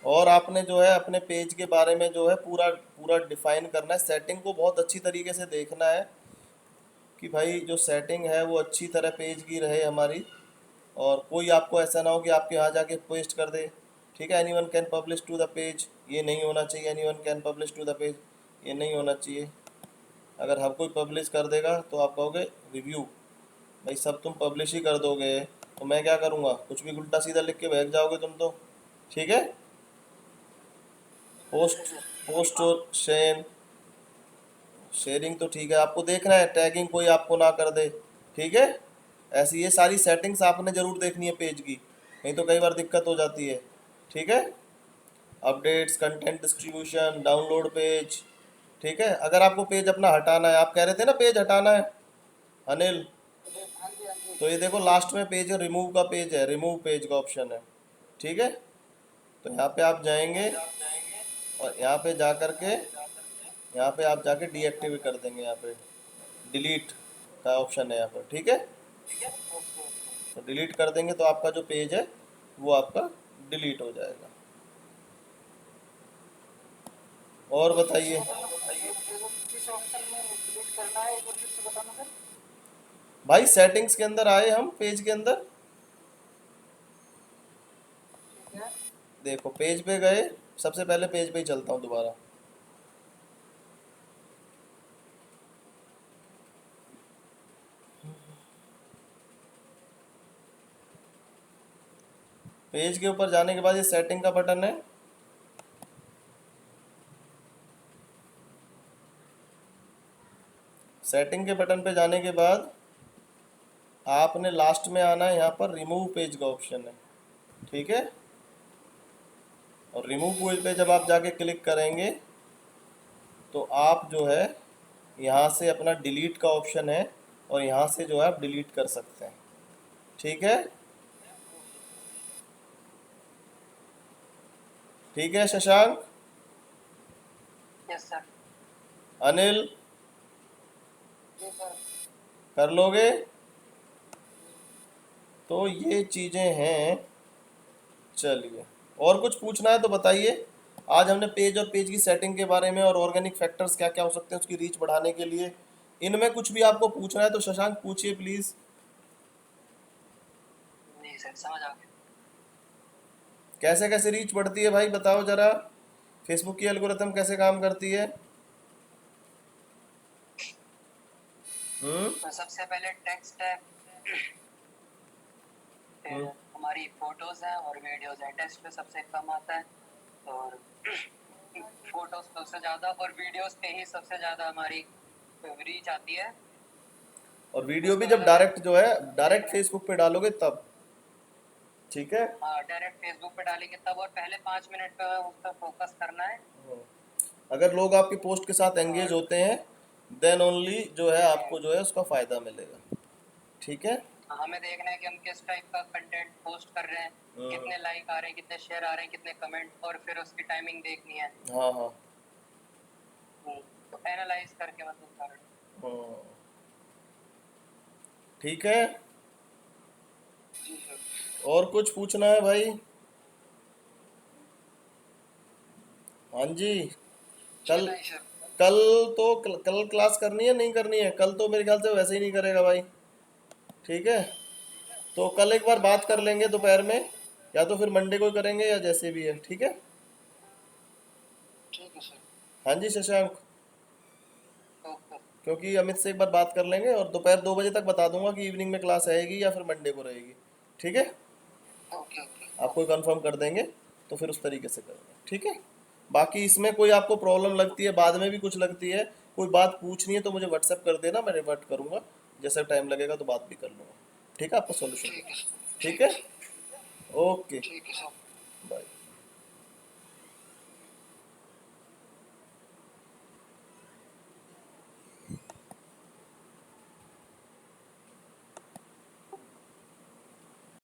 और आपने जो है अपने पेज के बारे में जो है पूरा पूरा डिफाइन करना है, सेटिंग को बहुत अच्छी तरीके से देखना है कि भाई जो सेटिंग है वो अच्छी तरह पेज की रहे हमारी, और कोई आपको ऐसा ना हो कि आपके यहाँ जाके पोस्ट कर दे। ठीक है, anyone can publish to the page, ये नहीं होना चाहिए। Anyone can publish to the page, ये नहीं होना चाहिए। अगर हर कोई पब्लिश कर देगा तो आप कहोगे रिव्यू, भाई सब तुम पब्लिश ही कर दोगे तो मैं क्या करूँगा, कुछ भी उल्टा सीधा लिख के भेज जाओगे तुम तो। ठीक है, पोस्ट पोस्ट और शेयरिंग तो ठीक है, आपको देखना है टैगिंग कोई आपको ना कर दे। ठीक है, ऐसी ये सारी सेटिंग्स आपने ज़रूर देखनी है पेज की, नहीं तो कई बार दिक्कत हो जाती है। ठीक है, updates, content distribution, download page. ठीक है, अगर आपको पेज अपना हटाना है, आप कह रहे थे ना पेज हटाना है अनिल,
हाँ जी हाँ जी।
तो ये देखो लास्ट में पेज है, रिमूव का पेज है, रिमूव पेज का ऑप्शन है। ठीक है, तो यहाँ पे आप जाएंगे और यहाँ पे जा करके यहाँ पे आप जाके डीएक्टिवेट कर देंगे, यहाँ पे डिलीट का ऑप्शन है यहाँ पर। ठीक है,
ओके ओके।
तो डिलीट कर देंगे तो आपका जो पेज है वो आपका डिलीट हो जाएगा। और बताइए।
मतलब किस ऑप्शन में क्लिक करना है, एक बार फिर से बताना सर।
भाई सेटिंग्स के अंदर आए हम, पेज के अंदर
ठीक है।
देखो, पेज पे गए, सबसे पहले पेज पे ही चलता हूँ दोबारा। पेज के ऊपर जाने के बाद ये सेटिंग का बटन है, सेटिंग के बटन पे जाने के बाद आपने लास्ट में आना है, यहाँ पर रिमूव पेज का ऑप्शन है। ठीक है, और रिमूव पेज पे जब आप जाके क्लिक करेंगे तो आप जो है यहाँ से अपना डिलीट का ऑप्शन है और यहाँ से जो है आप डिलीट कर सकते हैं। ठीक है, ठीक है शशांक,
यस सर।
अनिल,
जी सर।
कर लोगे? तो ये चीज़ें हैं। चलिए, और कुछ पूछना है तो बताइए। आज हमने पेज और पेज की सेटिंग के बारे में और ऑर्गेनिक फैक्टर्स क्या क्या हो सकते हैं उसकी रीच बढ़ाने के लिए, इनमें कुछ भी आपको पूछना है तो शशांक पूछिए प्लीज़।
नहीं सर, समझ आ गया।
कैसे कैसे रीच बढ़ती है भाई बताओ ज़रा, फेसबुक की एल्गोरिथम कैसे काम करती है? हम्म
तो सबसे पहले टेक्स्ट है, फिर
हम्म
हमारी फोटोज हैं और वीडियोज हैं। टेक्स्ट पे सबसे कम आता है, और फोटोज पे सबसे ज़्यादा, और वीडियोज पे ही सबसे ज़्यादा हमारी रीच आती है।
और वीडियो भी
उसके
जब
बाद अगर
डायरेक्ट जो है डायरेक्ट फेसबुक पे डालोगे तब। ठीक है।
हाँ डायरेक्ट फेसबुक पे डालेंगे तब, और पहले 5 मिनट पे उस पर फोकस करना है।
हाँ। अगर लोग आपकी पोस्ट के साथ एंगेज
और
होते हैं देन ओनली जो है आपको जो है उसका फ़ायदा मिलेगा। ठीक है।
हमें देखना है कि हम किस टाइप का कंटेंट पोस्ट कर रहे हैं,
हाँ
कितने लाइक आ रहे हैं, कितने शेयर आ रहे हैं, कितने कमेंट, और फिर उसकी टाइमिंग देखनी है।
हाँ हाँ।
तो एनालाइज करके मतलब कर।
हाँ, ठीक है।
जी सर।
और कुछ पूछना है भाई? हाँ जी।
जी
कल
नहीं सर।
कल तो कल क्लास करनी है नहीं करनी है? कल तो मेरे ख्याल से वैसे ही नहीं करेगा भाई। ठीक है। तो कल एक बार
कल
बात कर
तो
लेंगे दोपहर में, या तो फिर मंडे को करेंगे या जैसे भी है। ठीक है।
ठीक है सर।
हाँ जी शशांक।
ओके।
क्योंकि अमित से एक बार बात कर लेंगे और दोपहर 2 बजे तक बता दूंगा कि इवनिंग में क्लास रहेगी या फिर मंडे को रहेगी। ठीक है।
ओके ओके
आपको
ओके।
कंफर्म कर देंगे, तो फिर उस तरीके से करेंगे। ठीक है। बाकी इसमें कोई आपको प्रॉब्लम लगती है, बाद में भी कुछ लगती है, कोई बात पूछनी है तो मुझे व्हाट्सएप कर देना, मैं रिवर्ट करूँगा। जैसा टाइम लगेगा तो बात भी कर लूँगा। ठीक है, आपका सॉल्यूशन
ठीक है
करूँगा।
सर।
ठीक
ठीक है
है।
सर।
ओके।
ठीक है सर।
बाय।